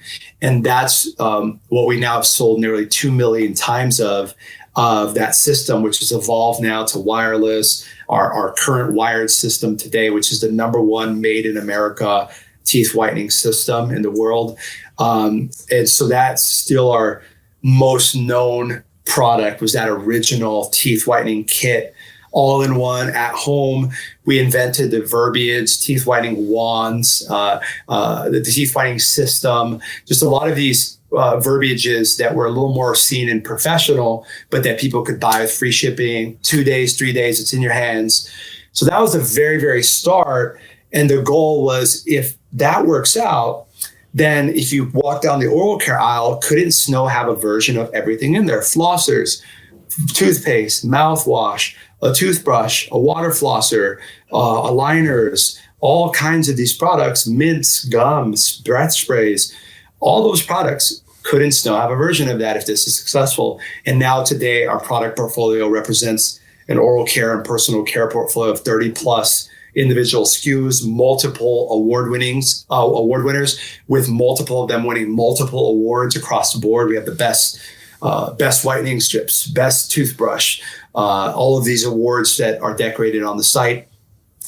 And that's what we now have sold nearly 2 million times of that system, which has evolved now to wireless, our current wired system today, which is the #1 made in America teeth whitening system in the world. And so that's still our most known product, was that original teeth whitening kit, all in one at home. We invented the verbiage, teeth whitening wands, the teeth whitening system, just a lot of these verbiages that were a little more seen and professional, but that people could buy with free shipping, 2 days, 3 days, it's in your hands. So that was the very, very start. And the goal was, if that works out, then if you walk down the oral care aisle, couldn't Snow have a version of everything in there? Flossers, toothpaste, mouthwash, a toothbrush, a water flosser, aligners, all kinds of these products, mints, gums, breath sprays, all those products. Couldn't Snow have a version of that if this is successful? And now today, our product portfolio represents an oral care and personal care portfolio of 30 plus individual SKUs, multiple award winners, with multiple of them winning multiple awards across the board. We have the best whitening strips, best toothbrush, all of these awards that are decorated on the site.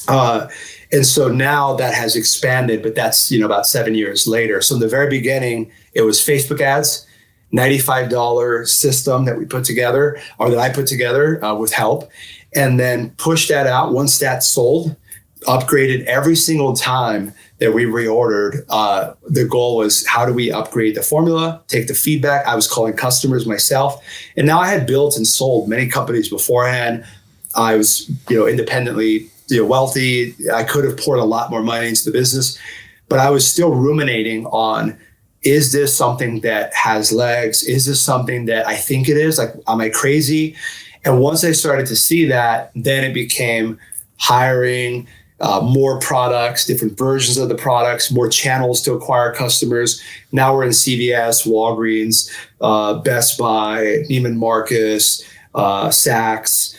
And so now that has expanded, but that's, about 7 years later. So in the very beginning, it was Facebook ads, $95 system that we put together, or that I put together with help, and then pushed that out. Once that sold, upgraded every single time that we reordered. The goal was, how do we upgrade the formula, take the feedback? I was calling customers myself. And now I had built and sold many companies beforehand. I was, independently wealthy. I could have poured a lot more money into the business, but I was still ruminating on, is this something that has legs? Is this something that I think it is? Like, am I crazy? And once I started to see that, then it became hiring, more products, different versions of the products, more channels to acquire customers. Now we're in CVS, Walgreens, Best Buy, Neiman Marcus, Saks,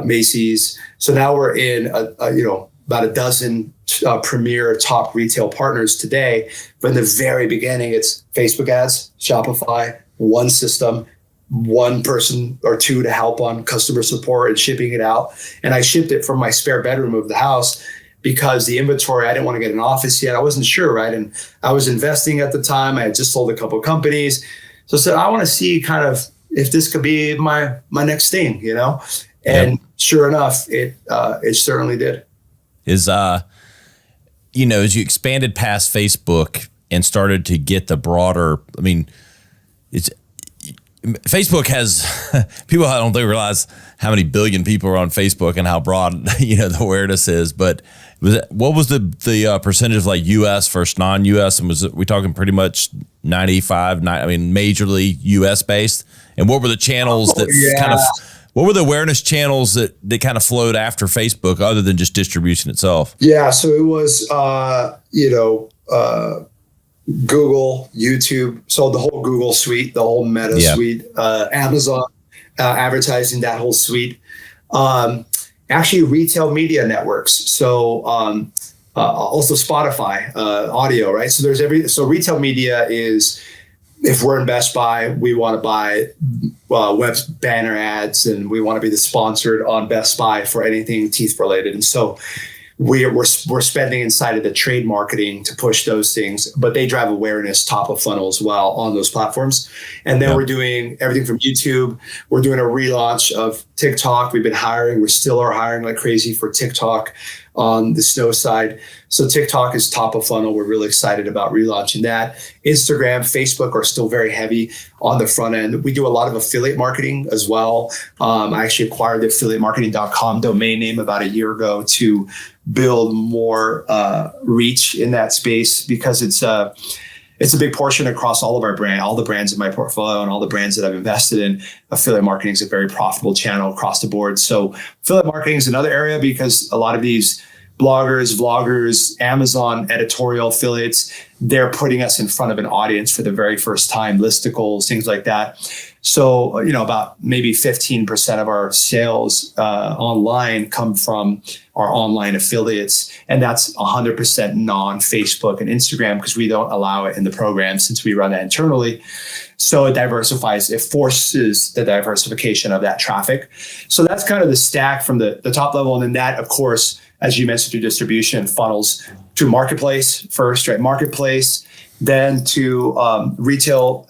Macy's. So now we're in about a dozen premier top retail partners today. But in the very beginning, it's Facebook ads, Shopify, one system, one person or two to help on customer support and shipping it out. And I shipped it from my spare bedroom of the house because the inventory, I didn't want to get an office yet. I wasn't sure, right? And I was investing at the time. I had just sold a couple of companies. So I said, I want to see kind of if this could be my next thing, And sure enough, it certainly did. As you expanded past Facebook and started to get the broader, Facebook has people, I don't think realize how many billion people are on Facebook and how broad, the awareness is. But what was the percentage of like US versus non-US? And we talking pretty much 95, majorly US based? And what were the channels what were the awareness channels that kind of flowed after Facebook other than just distribution itself? Yeah. So it was, Google, YouTube, so the whole Google suite, the whole Meta suite, Amazon, advertising, that whole suite. Actually, retail media networks. So also Spotify, audio, right? So retail media is, if we're in Best Buy, we want to buy web banner ads, and we want to be the sponsored on Best Buy for anything teeth related. And so we're spending inside of the trade marketing to push those things, but they drive awareness top of funnel as well on those platforms. And then we're doing everything from YouTube. We're doing a relaunch of TikTok. We've been hiring. We still are hiring like crazy for TikTok on the Snow side. So TikTok is top of funnel. We're really excited about relaunching that. Instagram, Facebook are still very heavy on the front end. We do a lot of affiliate marketing as well. I actually acquired the affiliatemarketing.com domain name about a year ago to build more reach in that space, because it's a big portion across all the brands in my portfolio and all the brands that I've invested in. Affiliate marketing is a very profitable channel across the board. So affiliate marketing is another area, because a lot of these bloggers, vloggers, Amazon editorial affiliates, they're putting us in front of an audience for the very first time, listicles, things like that. So, about maybe 15% of our sales online come from our online affiliates. And that's 100% non-Facebook and Instagram, because we don't allow it in the program since we run that internally. So it forces the diversification of that traffic. So that's kind of the stack from the top level. And then that, of course, as you mentioned, through distribution funnels to marketplace first, right? Marketplace, then to retail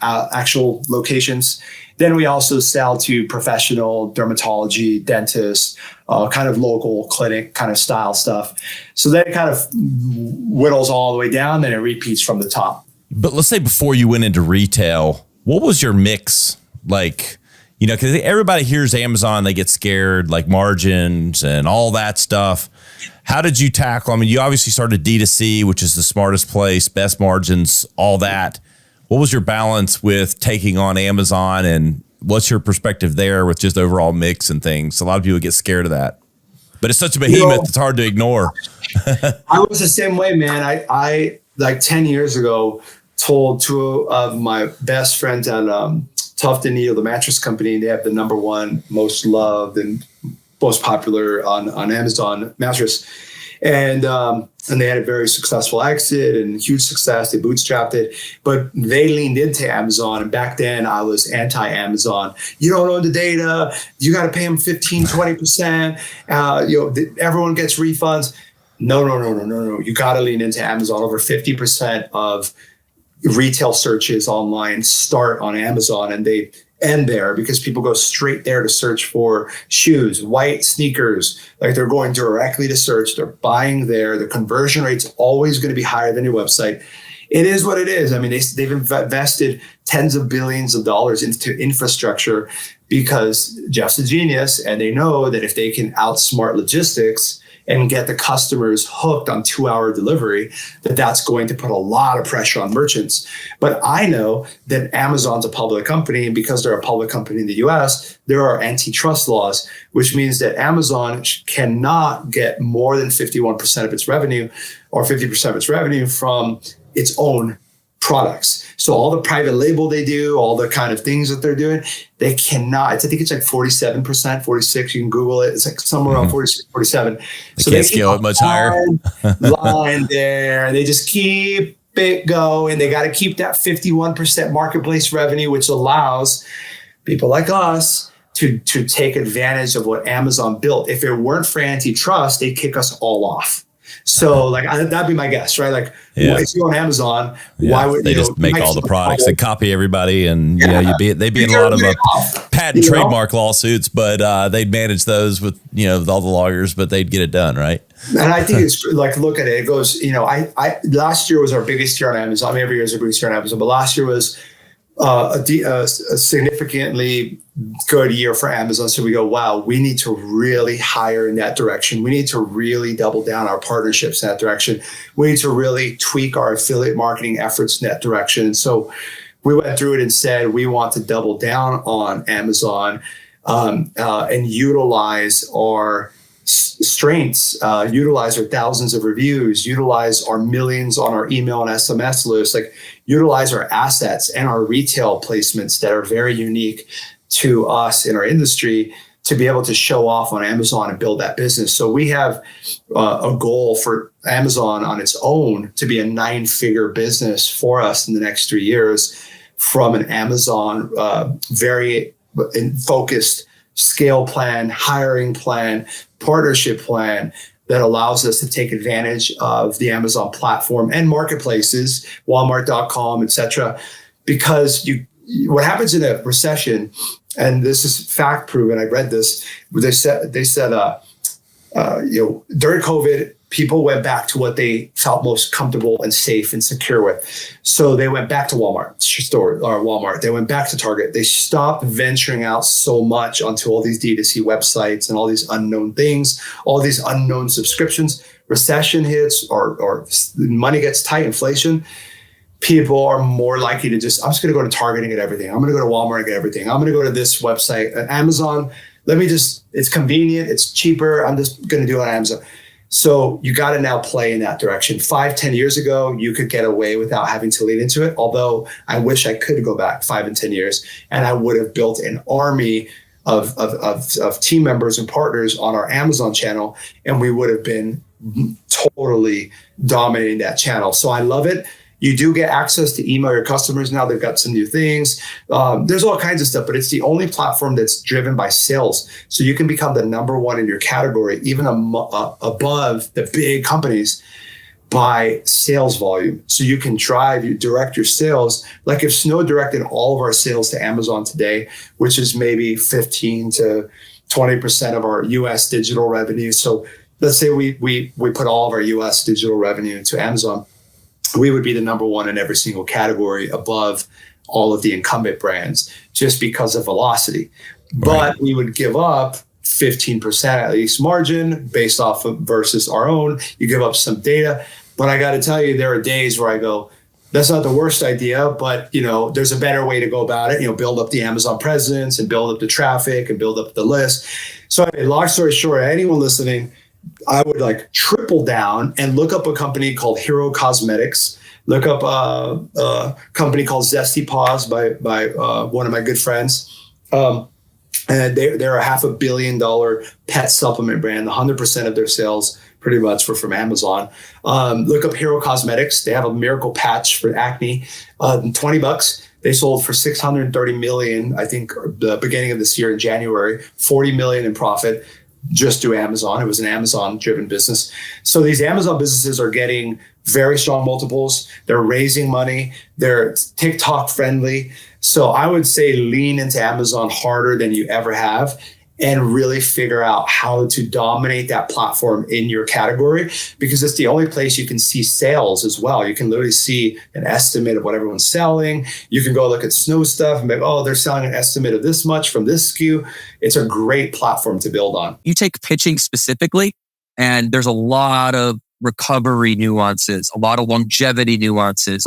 actual locations. Then we also sell to professional dermatology, dentists, kind of local clinic kind of style stuff. So that kind of whittles all the way down, then it repeats from the top. But let's say before you went into retail, what was your mix like? You know, because everybody hears Amazon, they get scared, like margins and all that stuff. How did you tackle? I mean, you obviously started D2C, which is the smartest place, best margins, all that. What was your balance with taking on Amazon, and what's your perspective there with just overall mix and things? A lot of people get scared of that, but it's such a behemoth, it's hard to ignore. I was the same way, man. I like 10 years ago told two of my best friends at Tuft & Needle, the mattress company. They have the number one most loved and most popular on Amazon mattress. And they had a very successful exit and huge success. They bootstrapped it, but they leaned into Amazon. And back then I was anti-Amazon. You don't own the data. You got to pay them 15, 20%. Everyone gets refunds. No. You got to lean into Amazon. Over 50% of retail searches online start on Amazon, and they end there because people go straight there to search for shoes, white sneakers. Like, they're going directly to search. They're buying there. The conversion rate's always going to be higher than your website. It is what it is. I mean, they've invested tens of billions of dollars into infrastructure because Jeff's a genius, and they know that if they can outsmart logistics and get the customers hooked on 2-hour delivery, that's going to put a lot of pressure on merchants. But I know that Amazon's a public company, and because they're a public company in the US, there are antitrust laws, which means that Amazon cannot get more than 51% of its revenue or 50% of its revenue from its own products. So all the private label they do, all the kind of things that they're doing, they cannot. I think it's like 47%, 46. You can Google it. It's like somewhere around 46, 47. So they can't scale it much higher. Line there. They just keep it going. They got to keep that 51% marketplace revenue, which allows people like us to take advantage of what Amazon built. If it weren't for antitrust, they'd kick us all off. So like that'd be my guess, right? Like, if you own Amazon, why would they just make all the products and copy everybody? And they'd be in a lot of patent trademark lawsuits, but they'd manage those with with all the lawyers, but they'd get it done, right? And I think it's like, look at it. It goes, I last year was our biggest year on Amazon. I mean, every year is our biggest year on Amazon, but last year was a significantly good year for Amazon. So we go, wow, we need to really hire in that direction. We need to really double down our partnerships in that direction. We need to really tweak our affiliate marketing efforts in that direction. And so we went through it and said, we want to double down on Amazon and utilize our strengths, utilize our thousands of reviews, utilize our millions on our email and SMS list, like utilize our assets and our retail placements that are very unique to us in our industry to be able to show off on Amazon and build that business. So we have a goal for Amazon on its own to be a 9-figure business for us in the next 3 years from an Amazon very focused scale plan, hiring plan, partnership plan that allows us to take advantage of the Amazon platform and marketplaces, Walmart.com, etc. Because what happens in a recession, and this is fact proven, I read this, they said during COVID, people went back to what they felt most comfortable and safe and secure with. So they went back to Walmart. They went back to Target. They stopped venturing out so much onto all these D2C websites and all these unknown things, all these unknown subscriptions. Recession hits or money gets tight, inflation. People are more likely to I'm just going to go to Target and get everything. I'm going to go to Walmart and get everything. I'm going to go to this website, Amazon. It's convenient. It's cheaper. I'm just going to do it on Amazon. So you got to now play in that direction. 5-10 years ago, you could get away without having to lean into it. Although I wish I could go back 5 and 10 years and I would have built an army of team members and partners on our Amazon channel, and we would have been totally dominating that channel. So I love it. You do get access to email your customers now. They've got some new things. There's all kinds of stuff, but it's the only platform that's driven by sales. So you can become the number one in your category, even above the big companies, by sales volume. So you can direct your sales. Like if Snow directed all of our sales to Amazon today, which is maybe 15 to 20% of our US digital revenue. So let's say we put all of our US digital revenue into Amazon. we would be the number one in every single category above all of the incumbent brands just because of velocity. But we would give up 15% at least margin based off of versus our own. You give up some data. But I got to tell you, there are days where I go, that's not the worst idea, but there's a better way to go about it. Build up the Amazon presence and build up the traffic and build up the list. So long story short, anyone listening, I would like triple down and look up a company called Hero Cosmetics. Look up a company called Zesty Paws by one of my good friends. And they're a $500 million pet supplement brand. 100% of their sales pretty much were from Amazon. Look up Hero Cosmetics. They have a miracle patch for acne. $20. They sold for $630 million, I think, the beginning of this year in January. $40 million in profit just through Amazon. It was an Amazon-driven business. So these Amazon businesses are getting very strong multiples. They're raising money. They're TikTok friendly. So I would say lean into Amazon harder than you ever have and really figure out how to dominate that platform in your category, because it's the only place you can see sales as well. You can literally see an estimate of what everyone's selling. You can go look at Snow stuff and be like, oh, they're selling an estimate of this much from this SKU. It's a great platform to build on. You take pitching specifically, and there's a lot of recovery nuances, a lot of longevity nuances,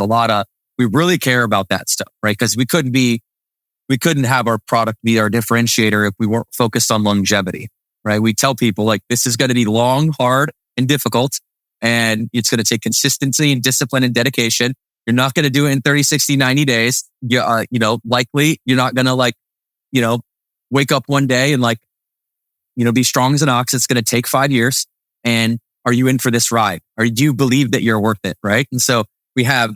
we really care about that stuff, right? Because we couldn't have our product be our differentiator if we weren't focused on longevity, right? We tell people like, this is going to be long, hard, and difficult. And it's going to take consistency and discipline and dedication. You're not going to do it in 30, 60, 90 days. Likely you're not going to wake up one day and be strong as an ox. It's going to take 5 years. And are you in for this ride? Or do you believe that you're worth it? Right. And so we have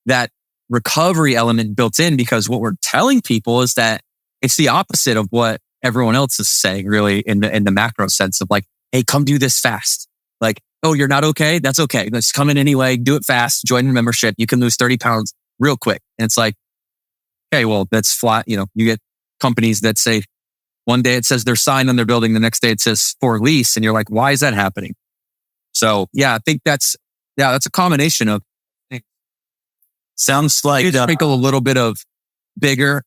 that recovery element built in, because what we're telling people is that it's the opposite of what everyone else is saying, really, in the macro sense of like, hey, come do this fast. Like, oh, you're not okay? That's okay. Let's come in anyway, do it fast, join the membership. You can lose 30 pounds real quick. And it's like, okay, well, that's flat. You get companies that say one day it says they're signed on their building, the next day it says for lease. And you're like, why is that happening? So yeah, I think that's a combination of things. Sounds like You do sprinkle a little bit of bigger,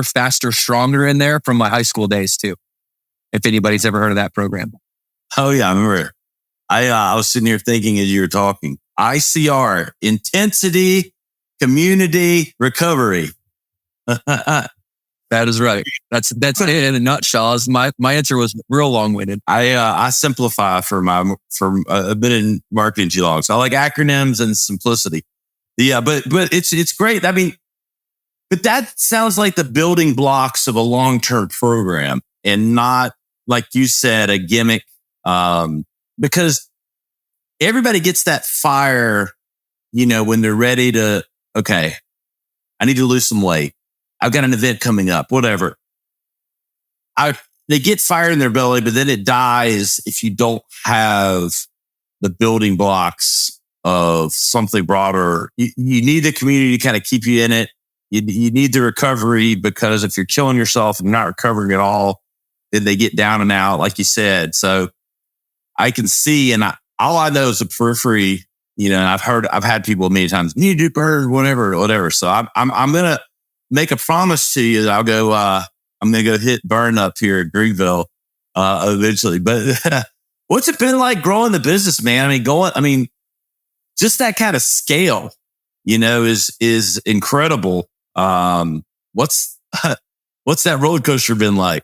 faster, stronger in there from my high school days too. If anybody's ever heard of that program. Oh yeah, I remember. I was sitting here thinking as you were talking. ICR, intensity, community, recovery. That is right. That's it in a nutshell. My answer was real long-winded. I simplify for a bit in marketing too long. So I like acronyms and simplicity. Yeah, but it's great. I mean, but that sounds like the building blocks of a long-term program and not, like you said, a gimmick. Because everybody gets that fire, when they're ready to, okay, I need to lose some weight. I've got an event coming up, whatever. They get fire in their belly, but then it dies if you don't have the building blocks of something broader. You need the community to kind of keep you in it. You need the recovery, because if you're killing yourself and not recovering at all, then they get down and out, like you said. So I can see, and all I know is the periphery. And I've had people many times, you do burn, whatever. So I'm gonna make a promise to you that I'll go, I'm going to go hit burn up here at Greenville, eventually. But what's it been like growing the business, man? Just that kind of scale, is incredible. What's that roller coaster been like?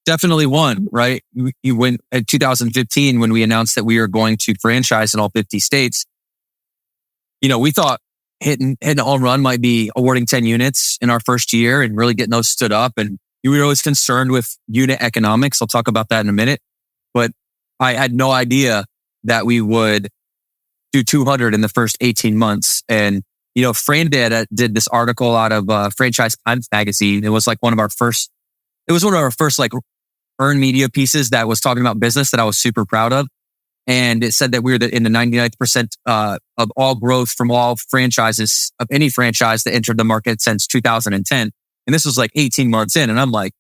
Definitely one, right? You went in 2015 when we announced that we were going to franchise in all 50 states. We thought hitting a home run might be awarding 10 units in our first year and really getting those stood up. And we were always concerned with unit economics. I'll talk about that in a minute. But I had no idea that we would do 200 in the first 18 months. And, Fran did this article out of Franchise Times magazine. It was like one of our first earned media pieces that was talking about business that I was super proud of. And it said that we were in the 99th percent of all growth from all franchises, of any franchise that entered the market since 2010. And this was like 18 months in. And I'm like,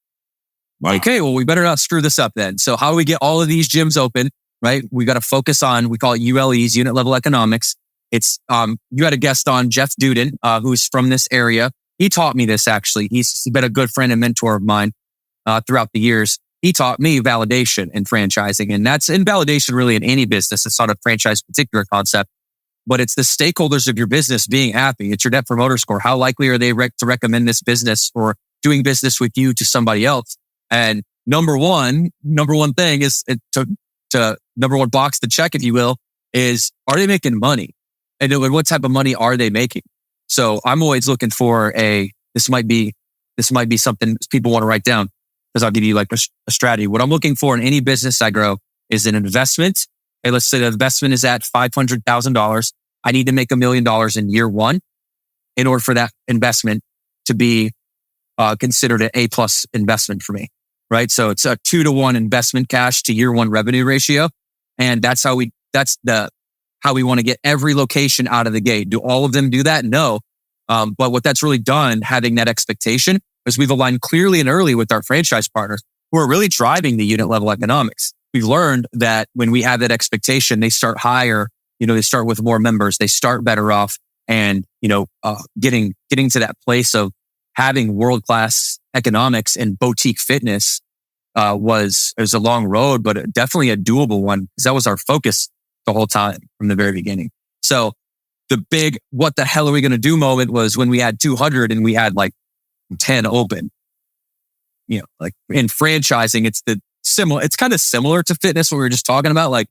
okay, well, we better not screw this up then. So how do we get all of these gyms open? right? We got to focus on, we call it ULEs, unit level economics. It's, you had a guest on, Jeff Duden, who's from this area. He taught me this actually. He's been a good friend and mentor of mine, throughout the years. He taught me validation in franchising, and that's in validation really in any business. It's not a franchise particular concept, but it's the stakeholders of your business being happy. It's your net promoter score. How likely are they to recommend this business or doing business with you to somebody else? And number one thing is to number one box to check, if you will, is, are they making money? And what type of money are they making? So I'm always looking for this might be something people want to write down, because I'll give you like a strategy. What I'm looking for in any business I grow is an investment. Hey, let's say the investment is at $500,000. I need to make $1 million in year one in order for that investment to be considered an A+ investment for me, right? So it's a 2-to-1 investment cash to year one revenue ratio. And that's how we want to get every location out of the gate. Do all of them do that? No. But what that's really done, having that expectation, is we've aligned clearly and early with our franchise partners who are really driving the unit level economics. We've learned that when we have that expectation, they start higher, they start with more members, they start better off, and, getting to that place of having world-class economics and boutique fitness, was a long road, but definitely a doable one, because that was our focus the whole time from the very beginning. So the big, what the hell are we going to do moment was when we had 200 and we had like 10 open. Like in franchising, it's kind of similar to fitness, what we were just talking about. Like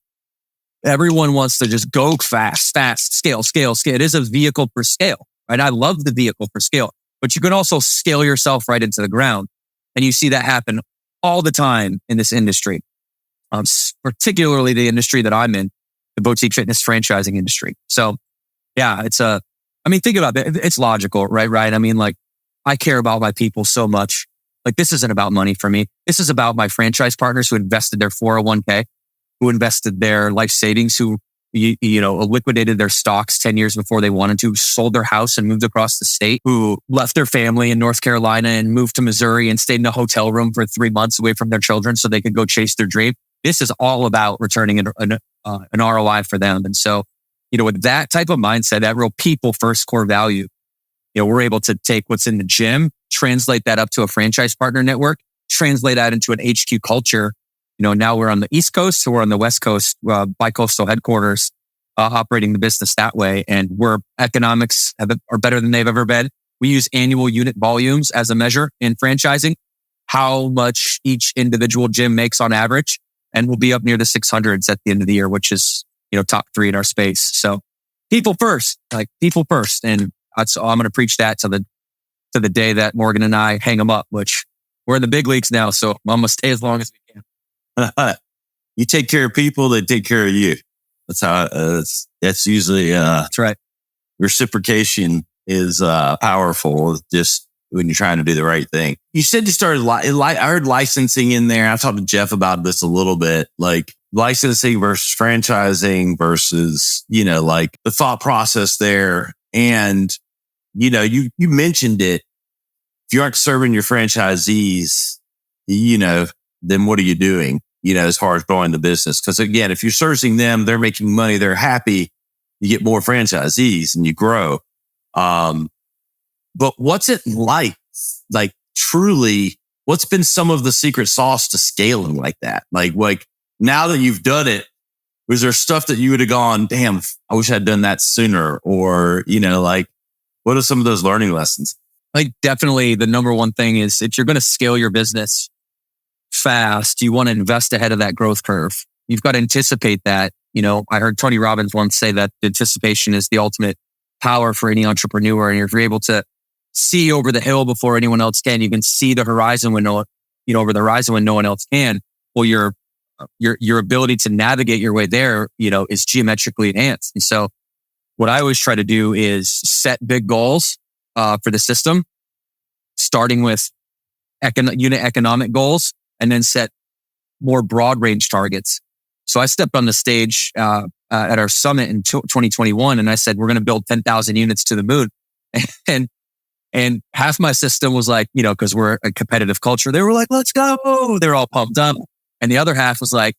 everyone wants to just go fast, scale. It is a vehicle for scale, right? I love the vehicle for scale, but you can also scale yourself right into the ground. And you see that happen all the time in this industry, particularly the industry that I'm in, the boutique fitness franchising industry. So yeah, think about it. It's logical, right? I mean, like, I care about my people so much. Like, this isn't about money for me. This is about my franchise partners who invested their 401k, who invested their life savings, who, liquidated their stocks 10 years before they wanted to, sold their house and moved across the state, who left their family in North Carolina and moved to Missouri and stayed in a hotel room for 3 months away from their children so they could go chase their dream. This is all about returning an ROI for them. And so, with that type of mindset, that real people first core value, we're able to take what's in the gym, translate that up to a franchise partner network, translate that into an HQ culture. Now we're on the East Coast, so we're on the West Coast, bi-coastal headquarters, operating the business that way. And economics are better than they've ever been. We use annual unit volumes as a measure in franchising, how much each individual gym makes on average. And we'll be up near the 600s at the end of the year, which is, top 3 in our space. So people first. And I'm going to preach that to the day that Morgan and I hang them up, which we're in the big leagues now. So I'm going to stay as long as we can. You take care of people, they take care of you. That's how that's usually, that's right. Reciprocation is, powerful just when you're trying to do the right thing. You said you started, I heard licensing in there. I talked to Jeff about this a little bit, like licensing versus franchising versus, like the thought process there. And, you mentioned it. If you aren't serving your franchisees, then what are you doing, as far as growing the business? Because again, if you're servicing them, they're making money, they're happy, you get more franchisees and you grow. But what's it like truly, what's been some of the secret sauce to scaling like that? Like now that you've done it, was there stuff that you would have gone, damn, I wish I'd done that sooner? Or, what are some of those learning lessons? Like, definitely the number one thing is, if you're going to scale your business fast, you want to invest ahead of that growth curve. You've got to anticipate that. I heard Tony Robbins once say that anticipation is the ultimate power for any entrepreneur. And if you're able to see over the hill before anyone else can, you can see the horizon over the horizon when no one else can. Well, your ability to navigate your way there, is geometrically enhanced. And so what I always try to do is set big goals for the system, starting with unit economic goals, and then set more broad range targets. So I stepped on the stage at our summit in 2021, and I said, we're going to build 10,000 units to the moon. And half my system was like, because we're a competitive culture, they were like, let's go. They're all pumped up. And the other half was like,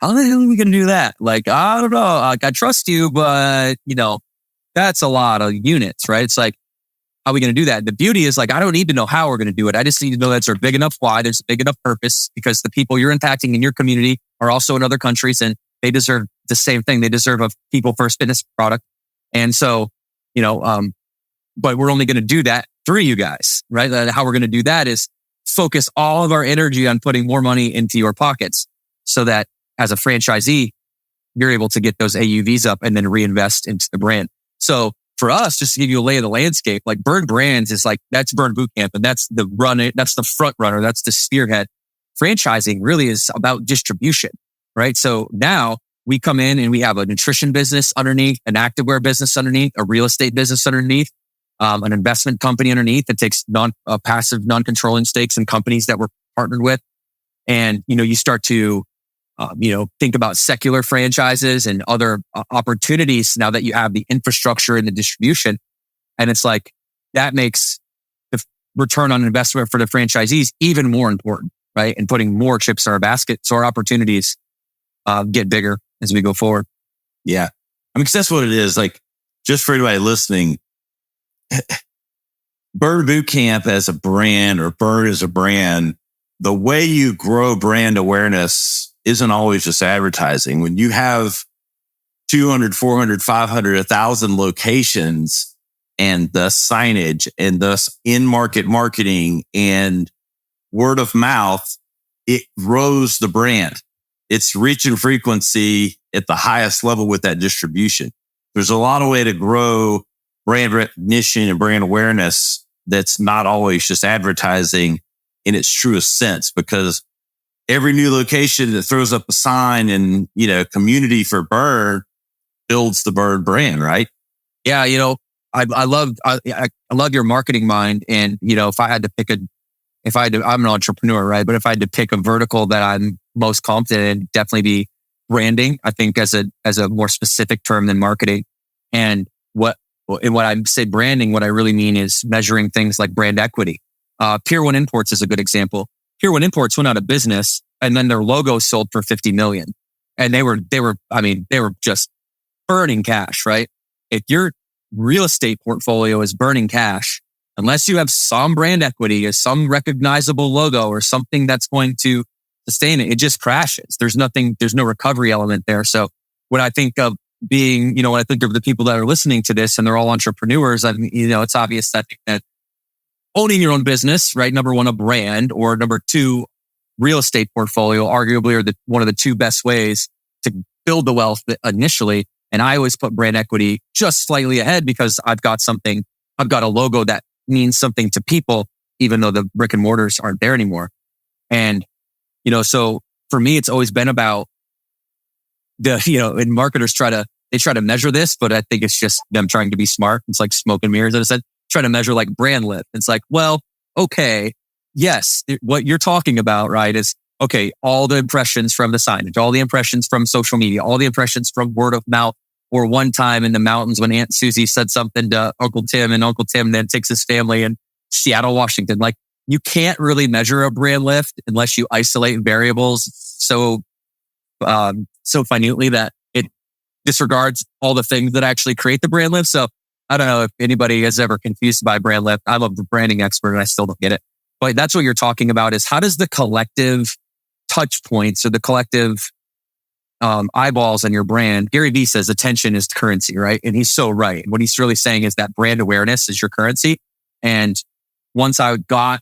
how the hell are we going to do that? Like, I don't know. Like, I trust you, but that's a lot of units, right? It's like, how are we going to do that? The beauty is like, I don't need to know how we're going to do it. I just need to know that's a big enough why, there's a big enough purpose, because the people you're impacting in your community are also in other countries and they deserve the same thing. They deserve a people first fitness product. And so, but we're only going to do that through you guys, right? How we're going to do that is focus all of our energy on putting more money into your pockets so that as a franchisee, you're able to get those AUVs up and then reinvest into the brand. So for us, just to give you a lay of the landscape, like Burn Brands is like, that's Burn Bootcamp and that's the that's the front runner. That's the spearhead. Franchising really is about distribution, right? So now we come in and we have a nutrition business underneath, an activewear business underneath, a real estate business underneath, an investment company underneath that takes passive, non-controlling stakes in companies that we're partnered with. And, you start to, think about secular franchises and other opportunities now that you have the infrastructure and the distribution. And it's like, that makes the return on investment for the franchisees even more important, right? And putting more chips in our basket. So our opportunities get bigger as we go forward. Yeah. I mean, 'cause that's what it is. Like, just for anybody listening, Burn Bootcamp as a brand or Burn as a brand, the way you grow brand awareness isn't always just advertising. When you have 200, 400, 500, 1,000 locations and the signage and thus in-market marketing and word of mouth, it grows the brand. It's reach and frequency at the highest level with that distribution. There's a lot of way to grow brand recognition and brand awareness that's not always just advertising in its truest sense, because every new location that throws up a sign and, community for Burn builds the Burn brand, right? Yeah. I love your marketing mind. And, if I had to pick I'm an entrepreneur, right? But if I had to pick a vertical that I'm most confident in, it'd be branding. I think as a more specific term than marketing. And when I say branding, what I really mean is measuring things like brand equity. Pier 1 Imports is a good example. Pier 1 Imports went out of business and then their logo sold for $50 million. And they were just burning cash, right? If your real estate portfolio is burning cash, unless you have some brand equity or some recognizable logo or something that's going to sustain it, it just crashes. There's no recovery element there. So when I think of when I think of the people that are listening to this and they're all entrepreneurs, it's obvious that owning your own business, right? Number one, a brand, or number two, real estate portfolio, arguably are one of the two best ways to build the wealth initially. And I always put brand equity just slightly ahead because I've got a logo that means something to people, even though the brick and mortars aren't there anymore. And, so for me, it's always been about and marketers try to measure this, but I think it's just them trying to be smart. It's like smoke and mirrors, as I said, try to measure like brand lift. It's like, well, okay, yes, what you're talking about, right, is okay, all the impressions from the signage, all the impressions from social media, all the impressions from word of mouth, or one time in the mountains when Aunt Susie said something to Uncle Tim and Uncle Tim then takes his family in Seattle, Washington. Like, you can't really measure a brand lift unless you isolate variables so minutely that it disregards all the things that actually create the brand lift. So I don't know if anybody is ever confused by brand lift. I'm a branding expert and I still don't get it. But that's what you're talking about, is how does the collective touch points or the collective eyeballs on your brand. Gary Vee says attention is currency, right? And he's so right. What he's really saying is that brand awareness is your currency. And once I got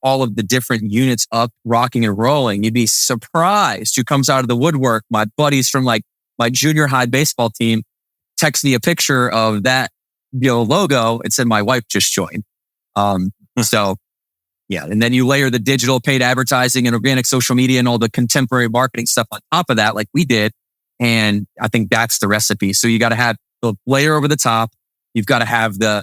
all of the different units up, rocking and rolling, you'd be surprised who comes out of the woodwork. My buddies from like my junior high baseball team text me a picture of that, logo. It said my wife just joined. So yeah. And then you layer the digital paid advertising and organic social media and all the contemporary marketing stuff on top of that, like we did. And I think that's the recipe. So you got to have the layer over the top. You've got to have the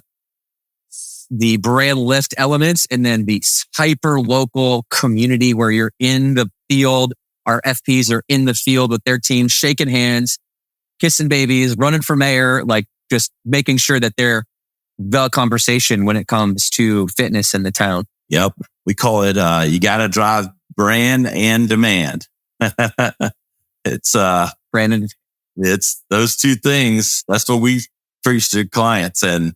brand lift elements, and then the hyper local community where you're in the field. Our FPs are in the field with their team, shaking hands, kissing babies, running for mayor, like just making sure that they're the conversation when it comes to fitness in the town. Yep. We call it, you got to drive brand and demand. It's, Brandon, it's those two things. That's what we preach to clients. And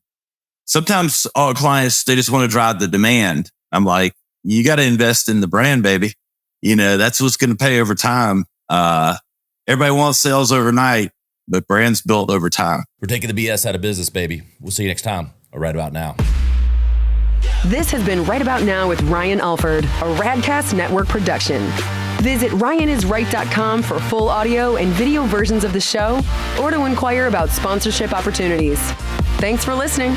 sometimes all clients, they just want to drive the demand. I'm like, you got to invest in the brand, baby. That's what's going to pay over time. Everybody wants sales overnight, but brands built over time. We're taking the BS out of business, baby. We'll see you next time on Right About Now. This has been Right About Now with Ryan Alford, a Radcast Network production. Visit ryanisright.com for full audio and video versions of the show or to inquire about sponsorship opportunities. Thanks for listening.